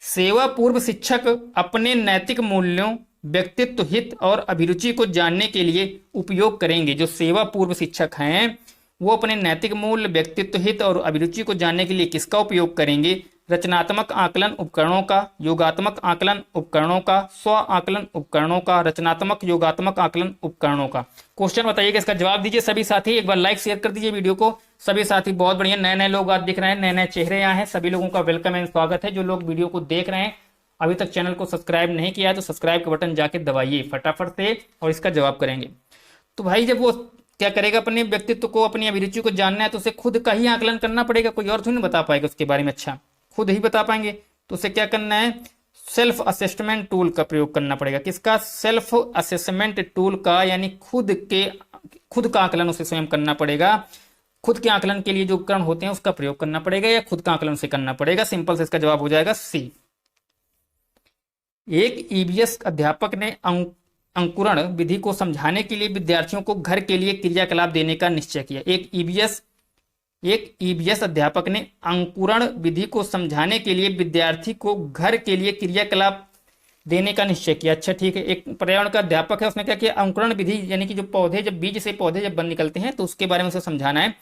Speaker 1: सेवा पूर्व शिक्षक अपने नैतिक मूल्यों, व्यक्तित्व, हित और अभिरुचि को जानने के लिए उपयोग करेंगे। जो सेवा पूर्व शिक्षक हैं वो अपने नैतिक मूल्य, व्यक्तित्व, हित और अभिरुचि को जानने के लिए किसका उपयोग करेंगे, रचनात्मक आकलन उपकरणों का, योगात्मक आकलन उपकरणों का, स्व आकलन उपकरणों का, रचनात्मक योगात्मक आकलन उपकरणों का। क्वेश्चन बताइएगा, इसका जवाब दीजिए सभी साथी। एक बार लाइक शेयर कर दीजिए वीडियो को सभी साथी। बहुत बढ़िया, नए नए लोग आज दिख रहे हैं, नए नए चेहरे यहाँ हैं, सभी लोगों का वेलकम एंड स्वागत है। जो लोग वीडियो को देख रहे हैं अभी तक चैनल को सब्सक्राइब नहीं किया है तो सब्सक्राइब का बटन जाके दबाइए फटाफट से और इसका जवाब करेंगे। तो भाई जब वो क्या करेगा, अपने व्यक्तित्व को, अपनी अभिरुचि को जानना है तो उसे खुद का ही आकलन करना पड़ेगा, कोई और थोड़ी नहीं बता पाएगा उसके बारे में। अच्छा, खुद ही बता पाएंगे तो उसे क्या करना है, सेल्फ असेसमेंट टूल का प्रयोग करना पड़ेगा। किसका? सेल्फ असेसमेंट टूल का, यानी खुद का आकलन उसे स्वयं करना पड़ेगा। खुद के आकलन के लिए जो उपकरण होते हैं उसका प्रयोग करना पड़ेगा या खुद का आकलन उसे करना पड़ेगा। सिंपल से इसका जवाब हो जाएगा सी। एक ईबीएस अध्यापक ने अंकुरण विधि को समझाने के लिए विद्यार्थियों को घर के लिए क्रियाकलाप देने का निश्चय किया। एक ईबीएस अध्यापक ने अंकुरण विधि को समझाने के लिए विद्यार्थी को घर के लिए क्रियाकलाप देने का निश्चय किया। अच्छा ठीक है, एक पर्यावरण का अध्यापक है, उसने क्या किया, अंकुरण विधि यानी कि जो पौधे, जब बीज से पौधे जब बन निकलते हैं तो उसके बारे में उसे समझाना है।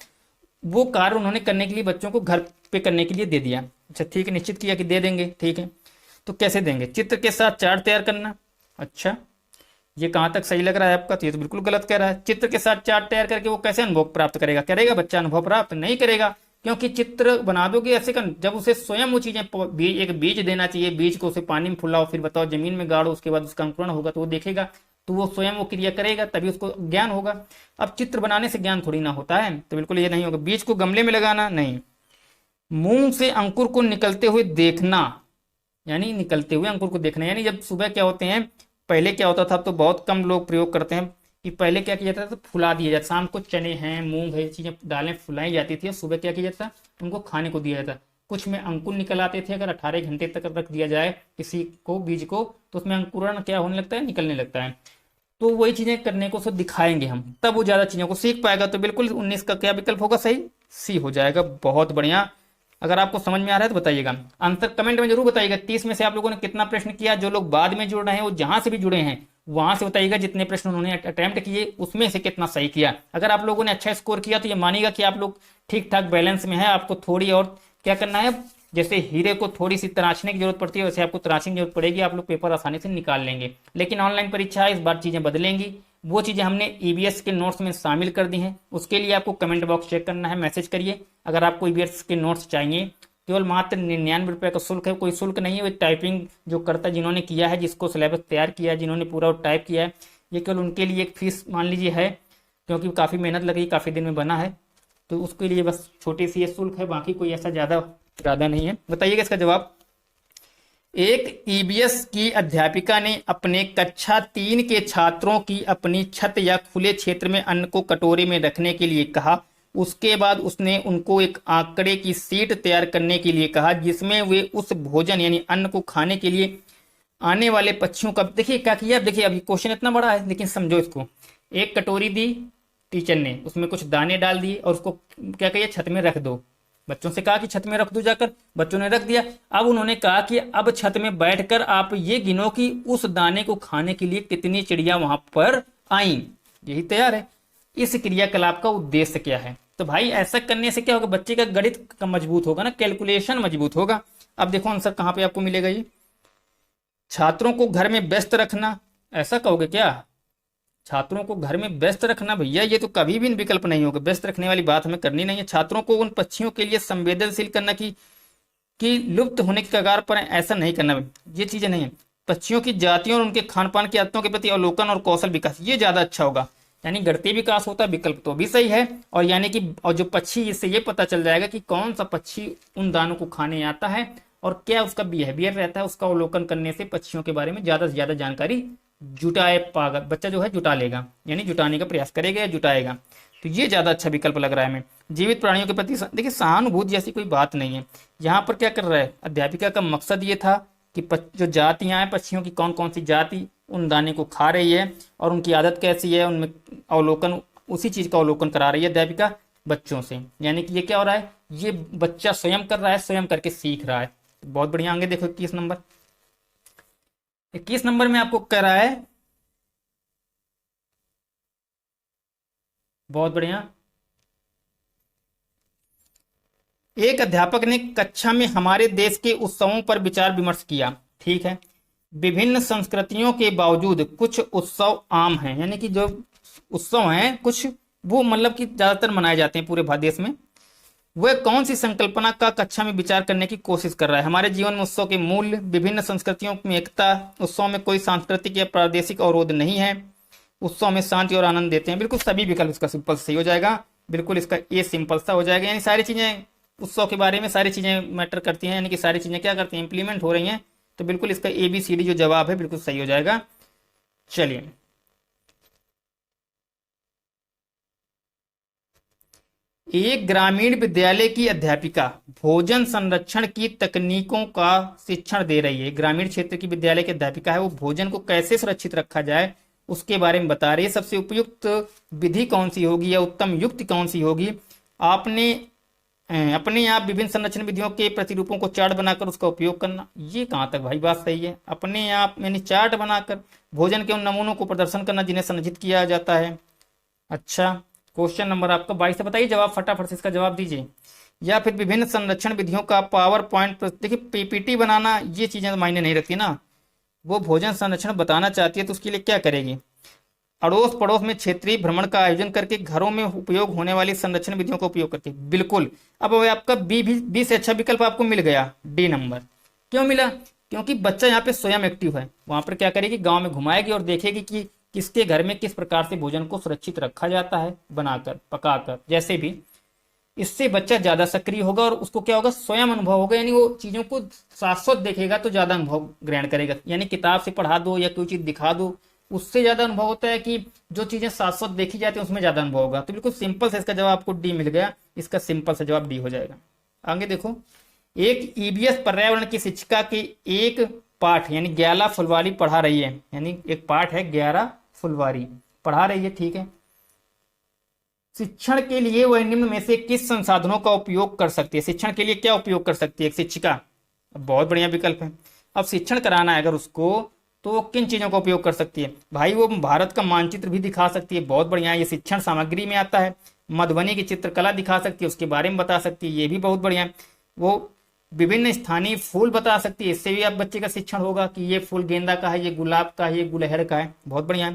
Speaker 1: वो कार्य उन्होंने करने के लिए बच्चों को घर पे करने के लिए दे दिया। अच्छा ठीक है, निश्चित किया कि दे देंगे। ठीक है, तो कैसे देंगे? चित्र के साथ चार्ट तैयार करना। अच्छा, ये कहां तक सही लग रहा है आपका? तो ये तो बिल्कुल गलत कह रहा है। चित्र के साथ चार्ट तैयार करके वो कैसे अनुभव प्राप्त करेगा? करेगा बच्चा अनुभव प्राप्त? नहीं करेगा, क्योंकि चित्र बना दोगे ऐसे कर, जब उसे स्वयं वो चीजें, एक बीज देना चाहिए, बीज को उसे पानी में फुलाओ, फिर बताओ जमीन में गाड़ो, उसके बाद उसका अंकुरण होगा तो वो देखेगा, तो वो स्वयं वो क्रिया करेगा, तभी उसको ज्ञान होगा। अब चित्र बनाने से ज्ञान थोड़ी ना होता है, तो बिल्कुल ये नहीं होगा। बीज को गमले में लगाना नहीं। मूंग से अंकुर को निकलते हुए देखना, यानी निकलते हुए अंकुर को देखना, यानी जब सुबह क्या होते हैं, पहले क्या होता था, अब तो बहुत कम लोग प्रयोग करते हैं, कि पहले क्या किया जाता था, तो फुला दिया जाता। शाम को चने हैं, मूंग है, चीजें दालें फुलाई जाती थी और सुबह क्या किया जाता, उनको खाने को दिया जाता। कुछ में अंकुर निकल आते थे, अगर 18 घंटे तक रख दिया जाए किसी को बीज को, तो उसमें अंकुरण क्या होने लगता है, निकलने लगता है। तो वही चीजें करने को उसको दिखाएंगे हम, तब वो ज्यादा चीजों को सीख पाएगा। तो बिल्कुल 19 का क्या विकल्प होगा सही? सी हो जाएगा। बहुत बढ़िया। अगर आपको समझ में आ रहा है तो बताइएगा, आंसर कमेंट में जरूर बताइएगा। 30 में से आप लोगों ने कितना प्रश्न किया? जो लोग बाद में जुड़ रहे हैं वो जहां से भी जुड़े हैं वहां से बताइएगा, जितने प्रश्न उन्होंने अटेम्प्ट किए उसमें से कितना सही किया। अगर आप लोगों ने अच्छा स्कोर किया तो ये मानिएगा कि आप लोग ठीक ठाक बैलेंस में है। आपको थोड़ी और क्या करना है, जैसे हीरे को थोड़ी सी तराशने की जरूरत पड़ती है, वैसे आपको तराशने की जरूरत पड़ेगी, आप लोग पेपर आसानी से निकाल लेंगे। लेकिन ऑनलाइन परीक्षा है, इस बार चीजें बदलेंगी। वो चीजें हमने ईबीएस के नोट्स में शामिल कर दी हैं। उसके लिए आपको कमेंट बॉक्स चेक करना है, मैसेज करिए अगर आपको ईबीएस के नोट्स चाहिए। केवल मात्र 99 रुपये का शुल्क है, कोई शुल्क नहीं है। वो टाइपिंग जो करता, जिन्होंने किया है, जिसको सिलेबस तैयार किया है, जिन्होंने पूरा टाइप किया है, ये केवल उनके लिए एक फीस मान लीजिए है, क्योंकि काफ़ी मेहनत लगी, काफ़ी दिन में बना है, तो उसके लिए बस छोटी सी ये शुल्क है, बाकी कोई ऐसा ज़्यादा नहीं है। बताइएगा इसका जवाब। एक ईबीएस की अध्यापिका ने अपने कक्षा 3 के छात्रों की अपनी छत या खुले क्षेत्र में अन्न को कटोरे में रखने के लिए कहा। उसके बाद उसने उनको एक आंकड़े की सीट तैयार करने के लिए कहा, जिसमें वे उस भोजन यानी अन्न को खाने के लिए आने वाले पक्षियों का, देखिए क्या किया, देखिए अभी क्वेश्चन इतना बड़ा है लेकिन समझो इसको। एक कटोरी दी टीचर ने, उसमें कुछ दाने डाल दिए और उसको क्या कहिए, छत में रख दो। बच्चों से कहा कि छत में रख दो जाकर, बच्चों ने रख दिया। अब उन्होंने कहा कि अब छत में बैठकर आप ये गिनो कि उस दाने को खाने के लिए कितनी चिड़िया वहां पर आई। यही तैयार है। इस क्रियाकलाप का उद्देश्य क्या है? तो भाई ऐसा करने से क्या होगा, बच्चे का गणित का मजबूत होगा ना, कैलकुलेशन मजबूत होगा। अब देखो आंसर कहां पे आपको मिलेगा। ये छात्रों को घर में व्यस्त रखना, ऐसा कहोगे क्या? छात्रों को घर में व्यस्त रखना, भैया ये तो कभी भी विकल्प नहीं होगा। व्यस्त रखने वाली बात हमें करनी नहीं है। छात्रों को उन पक्षियों के लिए संवेदनशील करना कि लुप्त होने के कगार पर, ऐसा नहीं करना, ये चीजें नहीं है। पक्षियों की जातियों और उनके खान पान की आदतों के प्रति अवलोकन और कौशल विकास, ये ज्यादा अच्छा होगा। यानी गणितीय विकास होता है, विकल्प तो भी सही है। और यानी कि और जो पक्षी, इससे ये पता चल जाएगा कि कौन सा पक्षी उन दानों को खाने आता है और क्या उसका बिहेवियर रहता है। उसका अवलोकन करने से पक्षियों के बारे में ज्यादा से ज्यादा जानकारी जुटाए पागा, बच्चा जो है जुटा लेगा, यानी जुटाने का प्रयास करेगा या जुटाएगा। तो ये ज्यादा अच्छा विकल्प लग रहा है हमें। जीवित प्राणियों के प्रति देखिए सहानुभूति जैसी कोई बात नहीं है। यहाँ पर क्या कर रहा है, अध्यापिका का मकसद ये था कि जो जातियां हैं पक्षियों की, कौन कौन सी जाति उन दाने को खा रही है और उनकी आदत कैसी है, उनमें अवलोकन, उसी चीज का अवलोकन करा रही है अध्यापिका बच्चों से। यानी कि ये क्या हो रहा है, ये बच्चा स्वयं कर रहा है, स्वयं करके सीख रहा है। बहुत बढ़िया। आगे देखो 21 नंबर में आपको कह रहा है, बहुत बढ़िया, एक अध्यापक ने कक्षा में हमारे देश के उत्सवों पर विचार विमर्श किया। ठीक है। विभिन्न संस्कृतियों के बावजूद कुछ उत्सव आम हैं, यानी कि जो उत्सव हैं कुछ वो मतलब कि ज्यादातर मनाए जाते हैं पूरे भारत देश में। वह कौन सी संकल्पना का कक्षा में विचार करने की कोशिश कर रहा है? हमारे जीवन में उत्सव के मूल्य, विभिन्न संस्कृतियों में एकता, उत्सव में कोई सांस्कृतिक या प्रादेशिक अवरोध नहीं है, उत्सव में शांति और आनंद देते हैं। बिल्कुल सभी विकल्प इसका सिंपल सही हो जाएगा। बिल्कुल इसका ये सिंपल सा हो जाएगा। यानी सारी चीजें उत्सव के बारे में सारी चीजें मैटर करती हैं, यानी कि सारी चीजें क्या करती हैं, इंप्लीमेंट हो रही हैं। तो बिल्कुल इसका ABCD जो जवाब है बिल्कुल सही हो जाएगा। चलिए, एक ग्रामीण विद्यालय की अध्यापिका भोजन संरक्षण की तकनीकों का शिक्षण दे रही है। ग्रामीण क्षेत्र की विद्यालय की अध्यापिका है, वो भोजन को कैसे सुरक्षित रखा जाए उसके बारे में बता रही है। सबसे उपयुक्त विधि कौन सी होगी या उत्तम युक्ति कौन सी होगी? आपने अपने आप विभिन्न संरक्षण विधियों के प्रतिरूपों को चार्ट बनाकर उसका उपयोग करना। ये कहाँ तक भाई बात सही है? अपने आप यानी चार्ट बनाकर भोजन के उन नमूनों को प्रदर्शन करना जिन्हें संरक्षित किया जाता है। अच्छा, क्वेश्चन नंबर आपका 22 से बताइए जवाब, फटाफट से इसका जवाब दीजिए। या फिर विभिन्न संरक्षण विधियों का पावर पॉइंट, देखिए PPT बनाना ये चीजें मायने नहीं रखती ना। वो भोजन संरक्षण बताना चाहती है तो उसके लिए क्या करेगी? अड़ोस पड़ोस में क्षेत्रीय भ्रमण का आयोजन करके घरों में उपयोग होने वाली संरक्षण विधियों का उपयोग करती है। बिल्कुल। अब आपका बी से अच्छा विकल्प आपको मिल गया, D नंबर। क्यों मिला? क्योंकि बच्चा यहाँ पे स्वयं एक्टिव है, वहां पर क्या करेगी, गांव में घुमाएगी और देखेगी कि किसके घर में किस प्रकार से भोजन को सुरक्षित रखा जाता है, बनाकर पकाकर, जैसे भी। इससे बच्चा ज्यादा सक्रिय होगा और उसको क्या होगा, स्वयं अनुभव होगा। यानी वो चीजों को साथ देखेगा तो ज्यादा अनुभव ग्रहण करेगा। यानी किताब से पढ़ा दो या कोई चीज दिखा दो, उससे ज्यादा अनुभव होता है कि जो चीजें साथ देखी जाती है उसमें ज्यादा अनुभव होगा। तो बिल्कुल सिंपल से इसका जवाब आपको D मिल गया। इसका सिंपल सा जवाब D हो जाएगा। आगे देखो, एक EVS पर्यावरण की शिक्षिका की एक पाठ यानी 11 फुलवारी पढ़ा रही है। यानी एक पाठ है 11 फुलवारी पढ़ा रही है। ठीक है। शिक्षण के लिए वह निम्न में से किस संसाधनों का उपयोग कर सकती है? शिक्षण के लिए क्या उपयोग कर सकती है एक शिक्षिका? बहुत बढ़िया विकल्प है। अब शिक्षण कराना है अगर उसको, तो वो किन चीजों का उपयोग कर सकती है? भाई वो भारत का मानचित्र भी दिखा सकती है, बहुत बढ़िया, ये शिक्षण सामग्री में आता है। मधुबनी की चित्रकला दिखा सकती है, उसके बारे में बता सकती है, ये भी बहुत बढ़िया है। वो विभिन्न स्थानीय फूल बता सकती है, इससे भी आप बच्चे का शिक्षण होगा कि ये फूल गेंदा का है, ये गुलाब का है, ये गुलहड़ का है, बहुत बढ़िया है।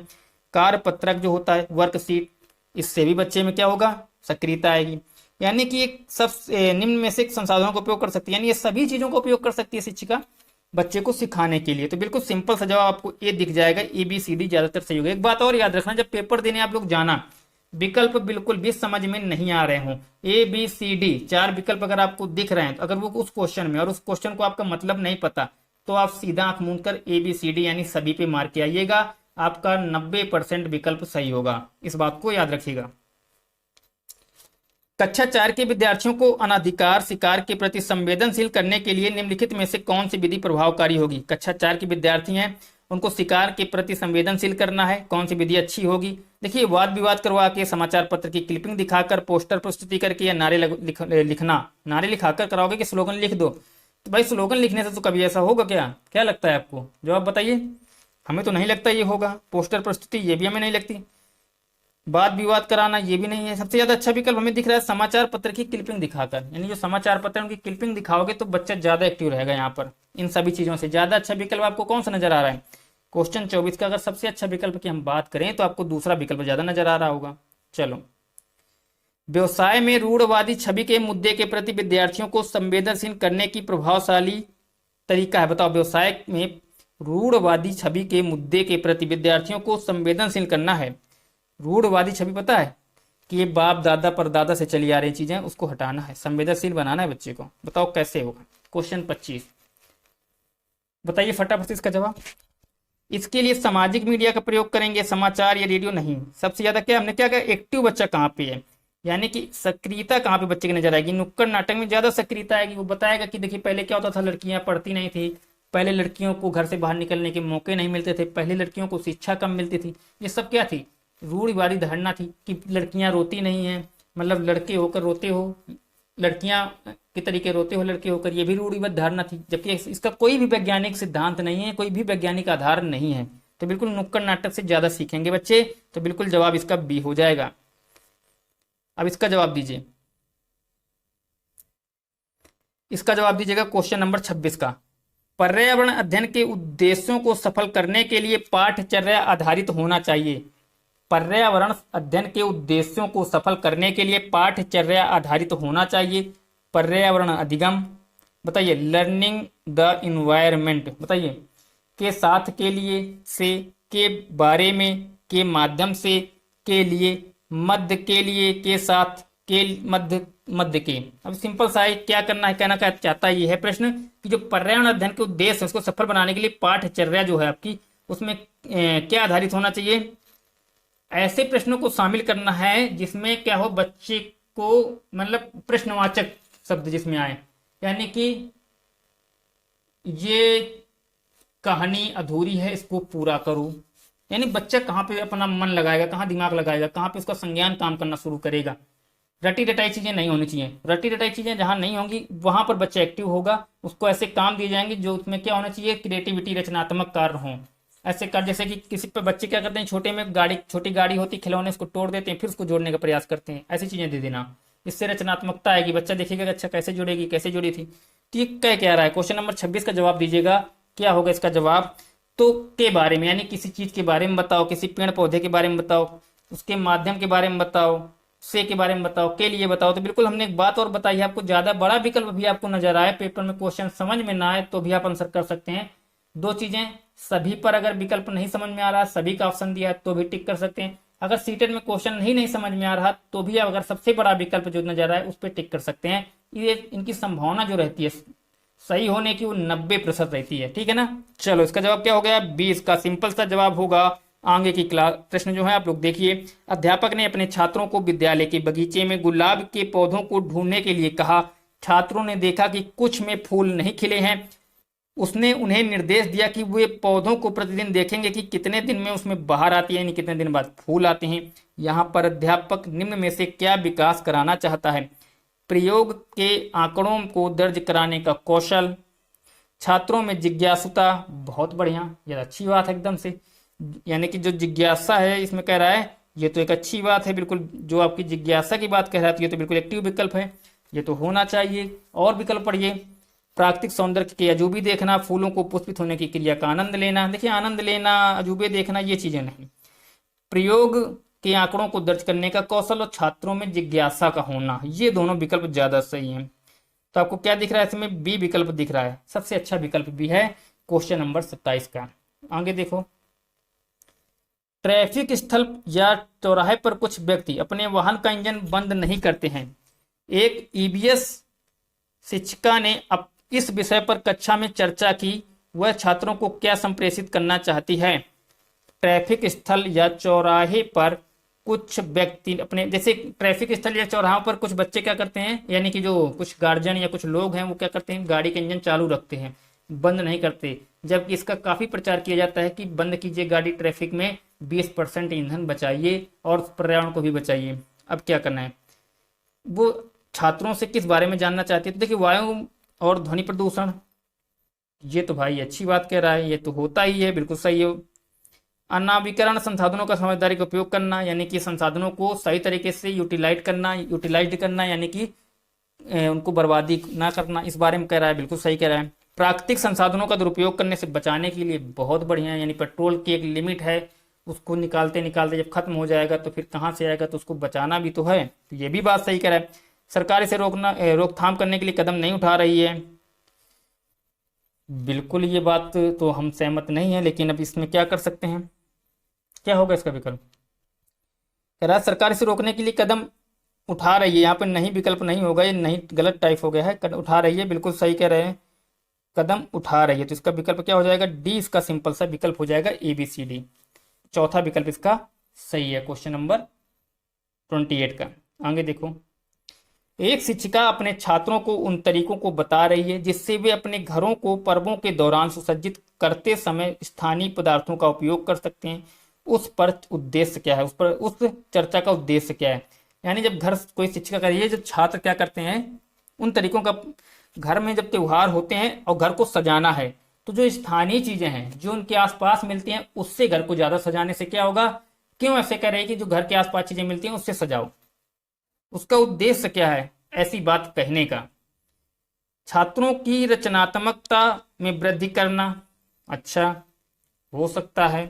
Speaker 1: कार्य पत्रक जो होता है, वर्कशीट, इससे भी बच्चे में क्या होगा, सक्रियता आएगी। यानी कि एक सब निम्न में से संसाधनों का उपयोग कर सकती है, यानी ये सभी चीजों का उपयोग कर सकती है शिक्षिका बच्चे को सिखाने के लिए। तो बिल्कुल सिंपल सा जवाब आपको ये दिख जाएगा, ABCD ज्यादातर सही होगा। एक बात और याद रखना, जब पेपर देने आप लोग जाना, विकल्प बिल्कुल भी समझ में नहीं आ रहे हो, ABCD 4 विकल्प अगर आपको दिख रहे हैं, तो अगर वो उस क्वेश्चन में और उस क्वेश्चन को आपका मतलब नहीं पता, तो आप सीधा आंख मूंद कर ABCD यानी सभी पे मार के आइएगा। आपका 90% विकल्प सही होगा, इस बात को याद रखिएगा। कक्षा 4 के विद्यार्थियों को अनाधिकार शिकार के प्रति संवेदनशील करने के लिए निम्नलिखित में से कौन सी विधि प्रभावकारी होगी? कक्षा 4 के विद्यार्थी हैं, उनको शिकार के प्रति संवेदनशील करना है, कौन सी विधि अच्छी होगी? देखिए, वाद विवाद करवा के, समाचार पत्र की क्लिपिंग दिखाकर, पोस्टर प्रस्तुति करके, या नारे लिखना। नारे लिखाकर कराओगे कि स्लोगन लिख दो? तो भाई स्लोगन लिखने से तो कभी ऐसा होगा क्या? क्या लगता है आपको? जवाब बताइए। हमें तो नहीं लगता ये होगा। पोस्टर प्रस्तुति, ये भी हमें नहीं लगती। वाद विवाद कराना, ये भी नहीं है। सबसे ज्यादा अच्छा विकल्प हमें दिख रहा है समाचार पत्र की क्लिपिंग दिखाकर, यानी जो समाचार पत्र उनकी क्लिपिंग दिखाओगे तो बच्चा ज्यादा एक्टिव रहेगा। यहाँ पर इन सभी चीजों से ज्यादा अच्छा विकल्प आपको कौन सा नजर आ रहा है? क्वेश्चन 24 का अगर सबसे अच्छा विकल्प की हम बात करें तो आपको दूसरा विकल्प ज्यादा नजर आ रहा होगा। चलो, व्यवसाय में रूढ़वादी छवि के मुद्दे के प्रति विद्यार्थियों को संवेदनशील करने की प्रभावशाली तरीका है। बताओ, व्यवसाय में रूढ़वादी छवि के मुद्दे के प्रति विद्यार्थियों को संवेदनशील करना है। रूढ़वादी छवि पता है कि ये बाप दादा परदादा से चली आ रही चीजें, उसको हटाना है, संवेदनशील बनाना है बच्चे को। बताओ कैसे होगा? क्वेश्चन 25 बताइए फटाफट से इसका जवाब। इसके लिए सामाजिक मीडिया का प्रयोग करेंगे, समाचार या रेडियो नहीं। सबसे ज्यादा क्या हमने क्या कहा, एक्टिव बच्चा कहाँ पे है, यानी कि सक्रियता कहाँ पे बच्चे की नजर आएगी? नुक्कड़ नाटक में ज्यादा सक्रियता आएगी। वो बताएगा कि देखिए पहले क्या होता था, लड़कियां पढ़ती नहीं थी, पहले लड़कियों को घर से बाहर निकलने के मौके नहीं मिलते थे, पहले लड़कियों को शिक्षा कम मिलती थी। ये सब क्या थी? रूढ़िवादी धारणा थी कि लड़कियां रोती नहीं है, मतलब लड़के होकर रोते हो, लड़कियां के तरीके रोते हो लड़के होकर, ये भी रूढ़िवादी धारणा थी। जबकि इसका कोई भी वैज्ञानिक सिद्धांत नहीं है, कोई भी वैज्ञानिक आधार नहीं है। तो बिल्कुल नुक्कड़ नाटक से ज्यादा सीखेंगे बच्चे। तो बिल्कुल जवाब इसका B हो जाएगा। अब इसका जवाब दीजिए। इसका जवाब दीजिएगा क्वेश्चन नंबर 26 का। पर्यावरण अध्ययन के उद्देश्यों को सफल करने के लिए पाठचर्या आधारित होना चाहिए। पर्यावरण अध्ययन के उद्देश्यों को सफल करने के लिए पाठचर्या आधारित होना चाहिए। पर्यावरण अधिगम, बताइए, लर्निंग द इन्वायरमेंट, बताइए, के साथ, के लिए, से, के बारे में, के माध्यम से, के लिए, मध्य, के लिए, के साथ, के मध्य, मध्य के। अब सिंपल सा है, क्या करना है, कहना क्या चाहता है, ये है प्रश्न कि जो पर्यावरण अध्ययन के उद्देश्य है उसको सफल बनाने के लिए पाठचर्या जो है आपकी उसमें क्या आधारित होना चाहिए। ऐसे प्रश्नों को शामिल करना है जिसमें क्या हो, बच्चे को मतलब प्रश्नवाचक शब्द जिसमें आए, यानी कि ये कहानी अधूरी है, इसको पूरा करो। यानी बच्चा कहाँ पे अपना मन लगाएगा, कहाँ दिमाग लगाएगा, कहाँ पे उसका संज्ञान काम करना शुरू करेगा। रटी रटाई चीजें नहीं होनी चाहिए। रटी रटाई चीजें जहां नहीं होंगी वहां पर बच्चा एक्टिव होगा, उसको ऐसे काम दिए जाएंगे जो उसमें क्या होना चाहिए, क्रिएटिविटी, रचनात्मक कार्य हों। ऐसे कार्य जैसे कि किसी पे बच्चे क्या करते हैं, छोटे में गाड़ी, छोटी गाड़ी होती खिलौने, उसको तोड़ देते हैं, फिर उसको जोड़ने का प्रयास करते हैं। ऐसी चीजें दे देना, इससे रचनात्मकता आएगी, बच्चा देखेगा कि अच्छा कैसे जुड़ेगी, कैसे जुड़ी थी। तो ये क्या रहा है, क्वेश्चन नंबर 26 का जवाब दीजिएगा। क्या होगा इसका जवाब, तो के बारे में, यानी किसी चीज के बारे में बताओ, किसी पेड़ पौधे के बारे में बताओ, उसके माध्यम के बारे में बताओ, से के बारे में बताओ, के लिए बताओ। तो बिल्कुल हमने एक बात और बताई है आपको, ज्यादा बड़ा विकल्प भी आपको नजर आए, पेपर में क्वेश्चन समझ में ना आए तो भी आप आंसर कर सकते हैं। दो चीजें, सभी पर अगर विकल्प नहीं समझ में आ रहा, सभी का ऑप्शन दिया है तो भी टिक कर सकते हैं। अगर सीटेट में क्वेश्चन नहीं समझ में आ रहा तो भी अगर सबसे बड़ा विकल्प जो नजर आए उस पर टिक कर सकते हैं। ये इनकी संभावना जो रहती है सही होने की वो 90% रहती है, ठीक है ना। चलो इसका जवाब क्या हो गया, 20 का सिंपल सा जवाब होगा। आगे की क्लास प्रश्न जो है आप लोग देखिए। अध्यापक ने अपने छात्रों को विद्यालय के बगीचे में गुलाब के पौधों को ढूंढने के लिए कहा। छात्रों ने देखा कि कुछ में फूल नहीं खिले हैं। उसने उन्हें निर्देश दिया कि वे पौधों को प्रतिदिन देखेंगे कि कितने दिन में उसमें बाहर आती है, यानी कितने दिन बाद फूल आते हैं। यहाँ पर अध्यापक निम्न में से क्या विकास कराना चाहता है। प्रयोग के आंकड़ों को दर्ज कराने का कौशल, छात्रों में जिज्ञासुता, बहुत बढ़िया, ये अच्छी बात है एकदम से। यानी कि जो जिज्ञासा है इसमें कह रहा है, ये तो एक अच्छी बात है बिल्कुल। जो आपकी जिज्ञासा की बात कह रहा है तो ये तो बिल्कुल एक्टिव विकल्प है, ये तो होना चाहिए। और विकल्प पढ़िए, प्राकृतिक सौंदर्य के अजूबे देखना, फूलों को पुष्पित होने की क्रिया का आनंद लेना। देखिए आनंद लेना, अजूबे देखना, ये चीजें नहीं। प्रयोग के आंकड़ों को दर्ज करने का कौशल और छात्रों में जिज्ञासा का होना, ये दोनों विकल्प ज्यादा सही हैं। तो आपको क्या दिख रहा है इसमें, बी विकल्प दिख रहा है, सबसे अच्छा विकल्प भी है क्वेश्चन नंबर 27 का। आगे देखो, ट्रैफिक स्थल या चौराहे पर कुछ व्यक्ति अपने वाहन का इंजन बंद नहीं करते हैं। एक ईबीएस शिक्षिका ने अब इस विषय पर कक्षा में चर्चा की। वह छात्रों को क्या संप्रेषित करना चाहती है। ट्रैफिक स्थल या चौराहे पर कुछ व्यक्ति अपने, जैसे ट्रैफिक स्थल या चौराहों पर कुछ बच्चे क्या करते हैं, यानी कि जो कुछ गार्जियन या कुछ लोग हैं वो क्या करते हैं, गाड़ी का इंजन चालू रखते हैं, बंद नहीं करते। जबकि इसका काफी प्रचार किया जाता है कि बंद कीजिए गाड़ी, ट्रैफिक में 20% ईंधन बचाइए और पर्यावरण को भी बचाइए। अब क्या करना है, वो छात्रों से किस बारे में जानना चाहती है। तो देखिए वायु और ध्वनि प्रदूषण, ये तो भाई अच्छी बात कह रहा है, ये तो होता ही है, बिल्कुल सही है। अनावीकरण, संसाधनों का समझदारी का उपयोग करना, यानी कि संसाधनों को सही तरीके से यूटिलाइज करना, यानी कि उनको बर्बादी ना करना, इस बारे में कह रहा है, बिल्कुल सही कह रहा है। प्राकृतिक संसाधनों का दुरुपयोग करने से बचाने के लिए, बहुत बढ़िया है, यानी पेट्रोल की एक लिमिट है, उसको निकालते निकालते जब खत्म हो जाएगा तो फिर कहाँ से आएगा, तो उसको बचाना भी तो है, तो ये भी बात सही कह रहा है। सरकार इसे रोकथाम करने के लिए कदम नहीं उठा रही है, बिल्कुल ये बात तो हम सहमत नहीं है, लेकिन अब इसमें क्या कर सकते हैं, क्या होगा इसका विकल्प। कह रहा है सरकार इसे रोकने के लिए कदम उठा रही है, यहाँ पर नहीं विकल्प नहीं होगा, ये नहीं गलत टाइप हो गया है, कदम उठा रही है, बिल्कुल सही कह रहे हैं, कदम उठा रही है। तो इसका विकल्प क्या हो जाएगा, डी इसका सिंपल सा विकल्प हो जाएगा, ABCD, चौथा विकल्प इसका सही है क्वेश्चन नंबर 28 का। आगे देखो, एक शिक्षिका अपने छात्रों को उन तरीकों को बता रही है जिससे वे अपने घरों को पर्वों के दौरान सुसज्जित करते समय स्थानीय पदार्थों का उपयोग कर सकते हैं। उस पर उद्देश्य क्या है, उस चर्चा का उद्देश्य क्या है। यानी जब घर कोई शिक्षिका कर रही है, जब छात्र क्या करते हैं, उन तरीकों का, घर में जब त्योहार होते हैं और घर को सजाना है तो जो स्थानीय चीजें हैं जो उनके आसपास मिलती हैं उससे घर को ज्यादा सजाने से क्या होगा, क्यों ऐसे कह रहे हैं कि जो घर के आसपास चीजें मिलती हैं उससे सजाओ, उसका उद्देश्य क्या है ऐसी बात कहने का। छात्रों की रचनात्मकता में वृद्धि करना। अच्छा, हो सकता है,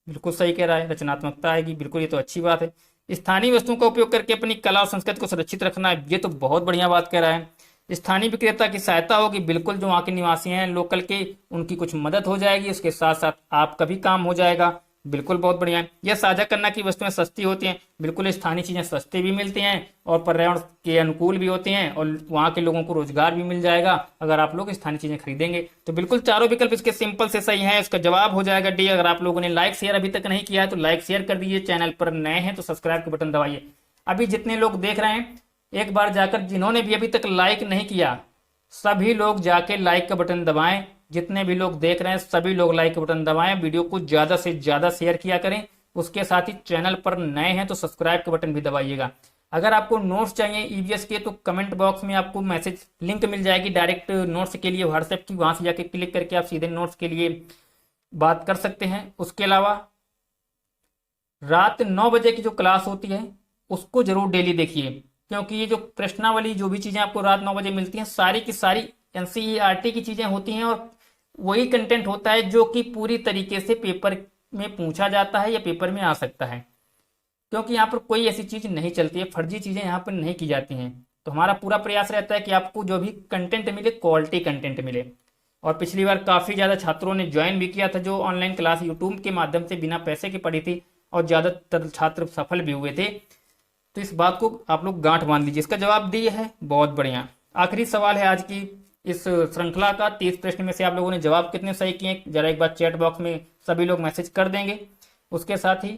Speaker 1: बिल्कुल सही कह रहा है, रचनात्मकता आएगी, बिल्कुल, ये तो अच्छी बात है। स्थानीय वस्तुओं का उपयोग करके अपनी कला और संस्कृति को सुरक्षित रखना, ये तो बहुत बढ़िया बात कह रहा है। स्थानीय विक्रेता की सहायता होगी, बिल्कुल, जो वहाँ के निवासी हैं लोकल के, उनकी कुछ मदद हो जाएगी, उसके साथ साथ आपका भी काम हो जाएगा, बिल्कुल, बहुत बढ़िया है। यह साझा करना की वस्तुएं सस्ती होती हैं, बिल्कुल, स्थानीय चीजें सस्ती भी मिलती हैं और पर्यावरण के अनुकूल भी होती हैं और वहाँ के लोगों को रोजगार भी मिल जाएगा अगर आप लोग स्थानीय चीजें खरीदेंगे। तो बिल्कुल चारों विकल्प इसके सिंपल से सही हैं, इसका जवाब हो जाएगा डी। अगर आप लोगों ने लाइक शेयर अभी तक नहीं किया है तो लाइक शेयर कर दीजिए, चैनल पर नए हैं तो सब्सक्राइब का बटन दबाइए। अभी जितने लोग देख रहे हैं, एक बार जाकर, जिन्होंने भी अभी तक लाइक नहीं किया, सभी लोग जाके लाइक का बटन दबाएं। जितने भी लोग देख रहे हैं सभी लोग लाइक का बटन दबाएं, वीडियो को ज्यादा से ज्यादा शेयर किया करें। उसके साथ ही चैनल पर नए हैं तो सब्सक्राइब का बटन भी दबाइएगा। अगर आपको नोट्स चाहिए ईवीएस के तो कमेंट बॉक्स में आपको मैसेज लिंक मिल जाएगी डायरेक्ट नोट्स के लिए व्हाट्सएप की, वहां से जाके क्लिक करके आप सीधे नोट्स के लिए बात कर सकते हैं। उसके अलावा रात 9 बजे की जो क्लास होती है उसको जरूर डेली देखिए, क्योंकि ये जो प्रश्नावली, जो भी चीजें आपको रात 9 बजे मिलती हैं, सारी की सारी एनसीईआरटी की चीजें होती हैं और वही कंटेंट होता है जो कि पूरी तरीके से पेपर में पूछा जाता है या पेपर में आ सकता है, क्योंकि यहाँ पर कोई ऐसी चीज नहीं चलती है, फर्जी चीजें यहाँ पर नहीं की जाती हैं। तो हमारा पूरा प्रयास रहता है कि आपको जो भी कंटेंट मिले, क्वालिटी कंटेंट मिले। और पिछली बार काफी ज्यादा छात्रों ने ज्वाइन भी किया था, जो ऑनलाइन क्लास यूट्यूब के माध्यम से बिना पैसे के पढ़ी थी, और ज्यादातर छात्र सफल भी हुए थे। तो इस बात को आप लोग गांठ बांध लीजिए। इसका जवाब दिए है, बहुत बढ़िया। आखिरी सवाल है आज की इस श्रृंखला का, 30 प्रश्न में से आप लोगों ने जवाब कितने सही किए, जरा एक बार चैट बॉक्स में सभी लोग मैसेज कर देंगे। उसके साथ ही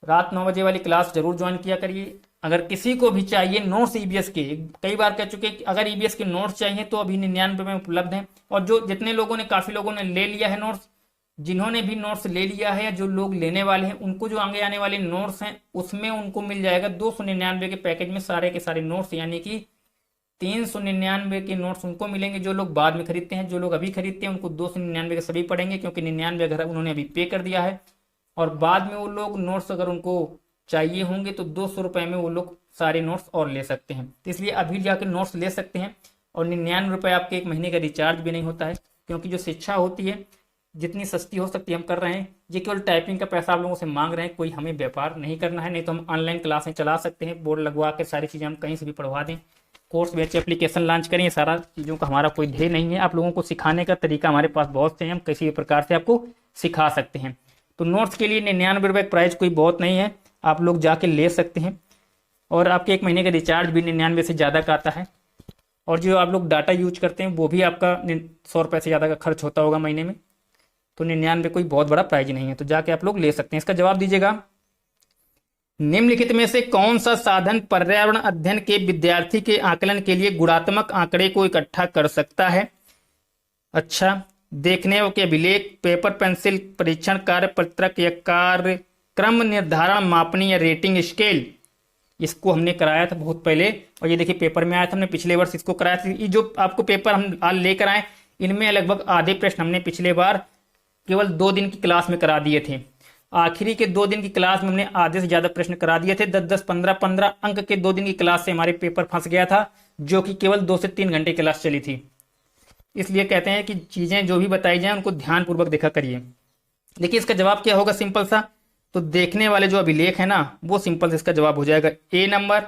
Speaker 1: रात 9 बजे वाली क्लास जरूर ज्वाइन किया करिए। अगर किसी को भी चाहिए नोट्स ईबीएस के, कई बार कह चुके कि अगर ईबीएस के नोट्स चाहिए तो अभी 99 में उपलब्ध हैं। और जो जितने लोगों ने, काफी लोगों ने ले लिया है नोट्स, जिन्होंने भी नोट्स ले लिया है या जो लोग लेने वाले हैं, उनको जो आगे आने वाले नोट्स हैं उसमें उनको मिल जाएगा 299 के पैकेज में सारे के सारे नोट्स, यानी कि 399 के नोट्स उनको मिलेंगे जो लोग बाद में खरीदते हैं। जो लोग अभी खरीदते हैं उनको 299 के सभी पड़ेंगे, क्योंकि 99 अगर उन्होंने अभी पे कर दिया है। और बाद में वो लोग नोट्स अगर उनको चाहिए होंगे तो 200 रुपए में वो लोग सारे नोट्स और ले सकते हैं। तो इसलिए अभी जाकर नोट्स ले सकते हैं। और 99 रुपए आपके एक महीने का रिचार्ज भी नहीं होता है, क्योंकि जो शिक्षा होती है जितनी सस्ती हो सकती है हम कर रहे हैं। ये केवल टाइपिंग का पैसा आप लोगों से मांग रहे हैं, कोई हमें व्यापार नहीं करना है। नहीं तो हम ऑनलाइन क्लासें चला सकते हैं, बोर्ड लगवा के सारी चीज़ें हम कहीं से भी पढ़वा दें, कोर्स बेच एप्लीकेशन लॉन्च करें। ये सारा चीज़ों का हमारा कोई ध्येय नहीं है। आप लोगों को सिखाने का तरीका हमारे पास बहुत से हैं, हम किसी भी प्रकार से आपको सिखा सकते हैं। तो नोट्स के लिए 99 रुपये प्राइस कोई बहुत नहीं है, आप लोग जाके ले सकते हैं। और आपके एक महीने का रिचार्ज भी 99 से ज़्यादा का आता है। और जो आप लोग डाटा यूज करते हैं वो भी आपका 100 रुपये से ज़्यादा का खर्च होता होगा महीने में। तो 99 कोई बहुत बड़ा प्राइज नहीं है, तो जाके आप लोग ले सकते हैं। इसका जवाब दीजिएगा। निम्नलिखित में से कौन सा साधन पर्यावरण अध्ययन के विद्यार्थी के आकलन के लिए गुणात्मक आंकड़े को इकट्ठा कर सकता है? अच्छा, देखने के अभिलेख, पेपर पेंसिल परीक्षण, कार्य पत्रक या कार्यक्रम निर्धारण मापनी या रेटिंग स्केल। इसको हमने कराया था बहुत पहले, और ये देखिए पेपर में आया था, हमने पिछले वर्ष इसको कराया था। ये जो आपको पेपर हम आज लेकर आए, इनमें लगभग आधे प्रश्न हमने पिछले बार केवल 2 दिन की क्लास में करा दिए थे। आखिरी के 2 दिन की क्लास में हमने आधे से ज्यादा प्रश्न करा दिए थे। 10-10, 15-15 अंक के 2 दिन की क्लास से हमारे पेपर फंस गया था, जो कि केवल 2 से 3 घंटे क्लास चली थी। इसलिए कहते हैं कि चीजें जो भी बताई जाए उनको ध्यानपूर्वक देखा करिए। देखिए इसका जवाब क्या होगा, सिंपल सा। तो देखने वाले जो अभिलेख है ना, वो सिंपल से इसका जवाब हो जाएगा ए नंबर।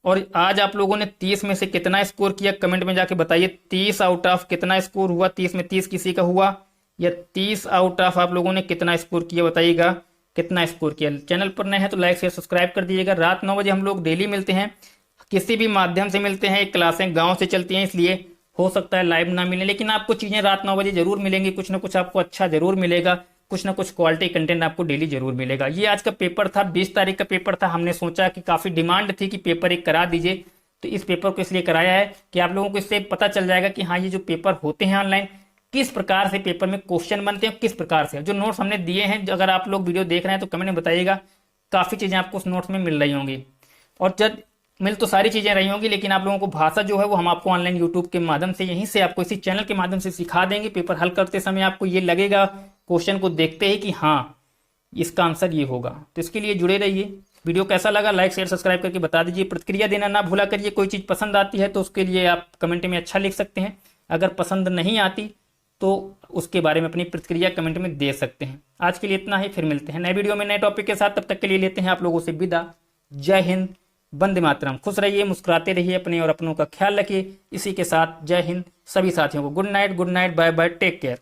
Speaker 1: और आज आप लोगों ने 30 में से कितना स्कोर किया, कमेंट में जाके बताइए। 30 आउट ऑफ कितना स्कोर हुआ? 30 में 30 किसी का हुआ, या 30 आउट ऑफ आप लोगों ने कितना स्कोर किया, बताइएगा कितना स्कोर किया। चैनल पर नए हैं तो लाइक शेयर सब्सक्राइब कर दीजिएगा। रात 9 बजे हम लोग डेली मिलते हैं, किसी भी माध्यम से मिलते हैं। क्लासें गांव से चलती हैं, इसलिए हो सकता है लाइव ना मिले, लेकिन आपको चीजें रात 9 बजे जरूर मिलेंगी। कुछ ना कुछ आपको अच्छा जरूर मिलेगा, कुछ ना कुछ क्वालिटी कंटेंट आपको डेली जरूर मिलेगा। ये आज का पेपर था, 20 तारीख का पेपर था। हमने सोचा कि काफी डिमांड थी कि पेपर एक करा दीजिए, तो इस पेपर को इसलिए कराया है कि आप लोगों को इससे पता चल जाएगा कि हाँ, ये जो पेपर होते हैं ऑनलाइन, किस प्रकार से पेपर में क्वेश्चन बनते हैं, किस प्रकार से। जो नोट्स हमने दिए हैं, अगर आप लोग वीडियो देख रहे हैं तो कमेंट में बताइएगा, काफी चीजें आपको उस नोट्स में मिल रही होंगी। और जब मिल तो सारी चीजें रही होंगी, लेकिन आप लोगों को भाषा जो है वो हम आपको ऑनलाइन यूट्यूब के माध्यम से, यहीं से आपको इसी चैनल के माध्यम से सिखा देंगे। पेपर हल करते समय आपको ये लगेगा क्वेश्चन को देखते ही कि हाँ, इसका आंसर ये होगा। तो इसके लिए जुड़े रहिए। वीडियो कैसा लगा लाइक शेयर सब्सक्राइब करके बता दीजिए। प्रतिक्रिया देना ना भूला करिए। कोई चीज़ पसंद आती है तो उसके लिए आप कमेंट में अच्छा लिख सकते हैं, अगर पसंद नहीं आती तो उसके बारे में अपनी प्रतिक्रिया कमेंट में दे सकते हैं। आज के लिए इतना ही, फिर मिलते हैं नए वीडियो में नए टॉपिक के साथ। तब तक के लिए लेते हैं आप लोगों से विदा। जय हिंद, वंदे मातरम। खुश रहिए, मुस्कुराते रहिए, अपने और अपनों का ख्याल रखिए। इसी के साथ जय हिंद सभी साथियों को। Good night, bye bye, take care.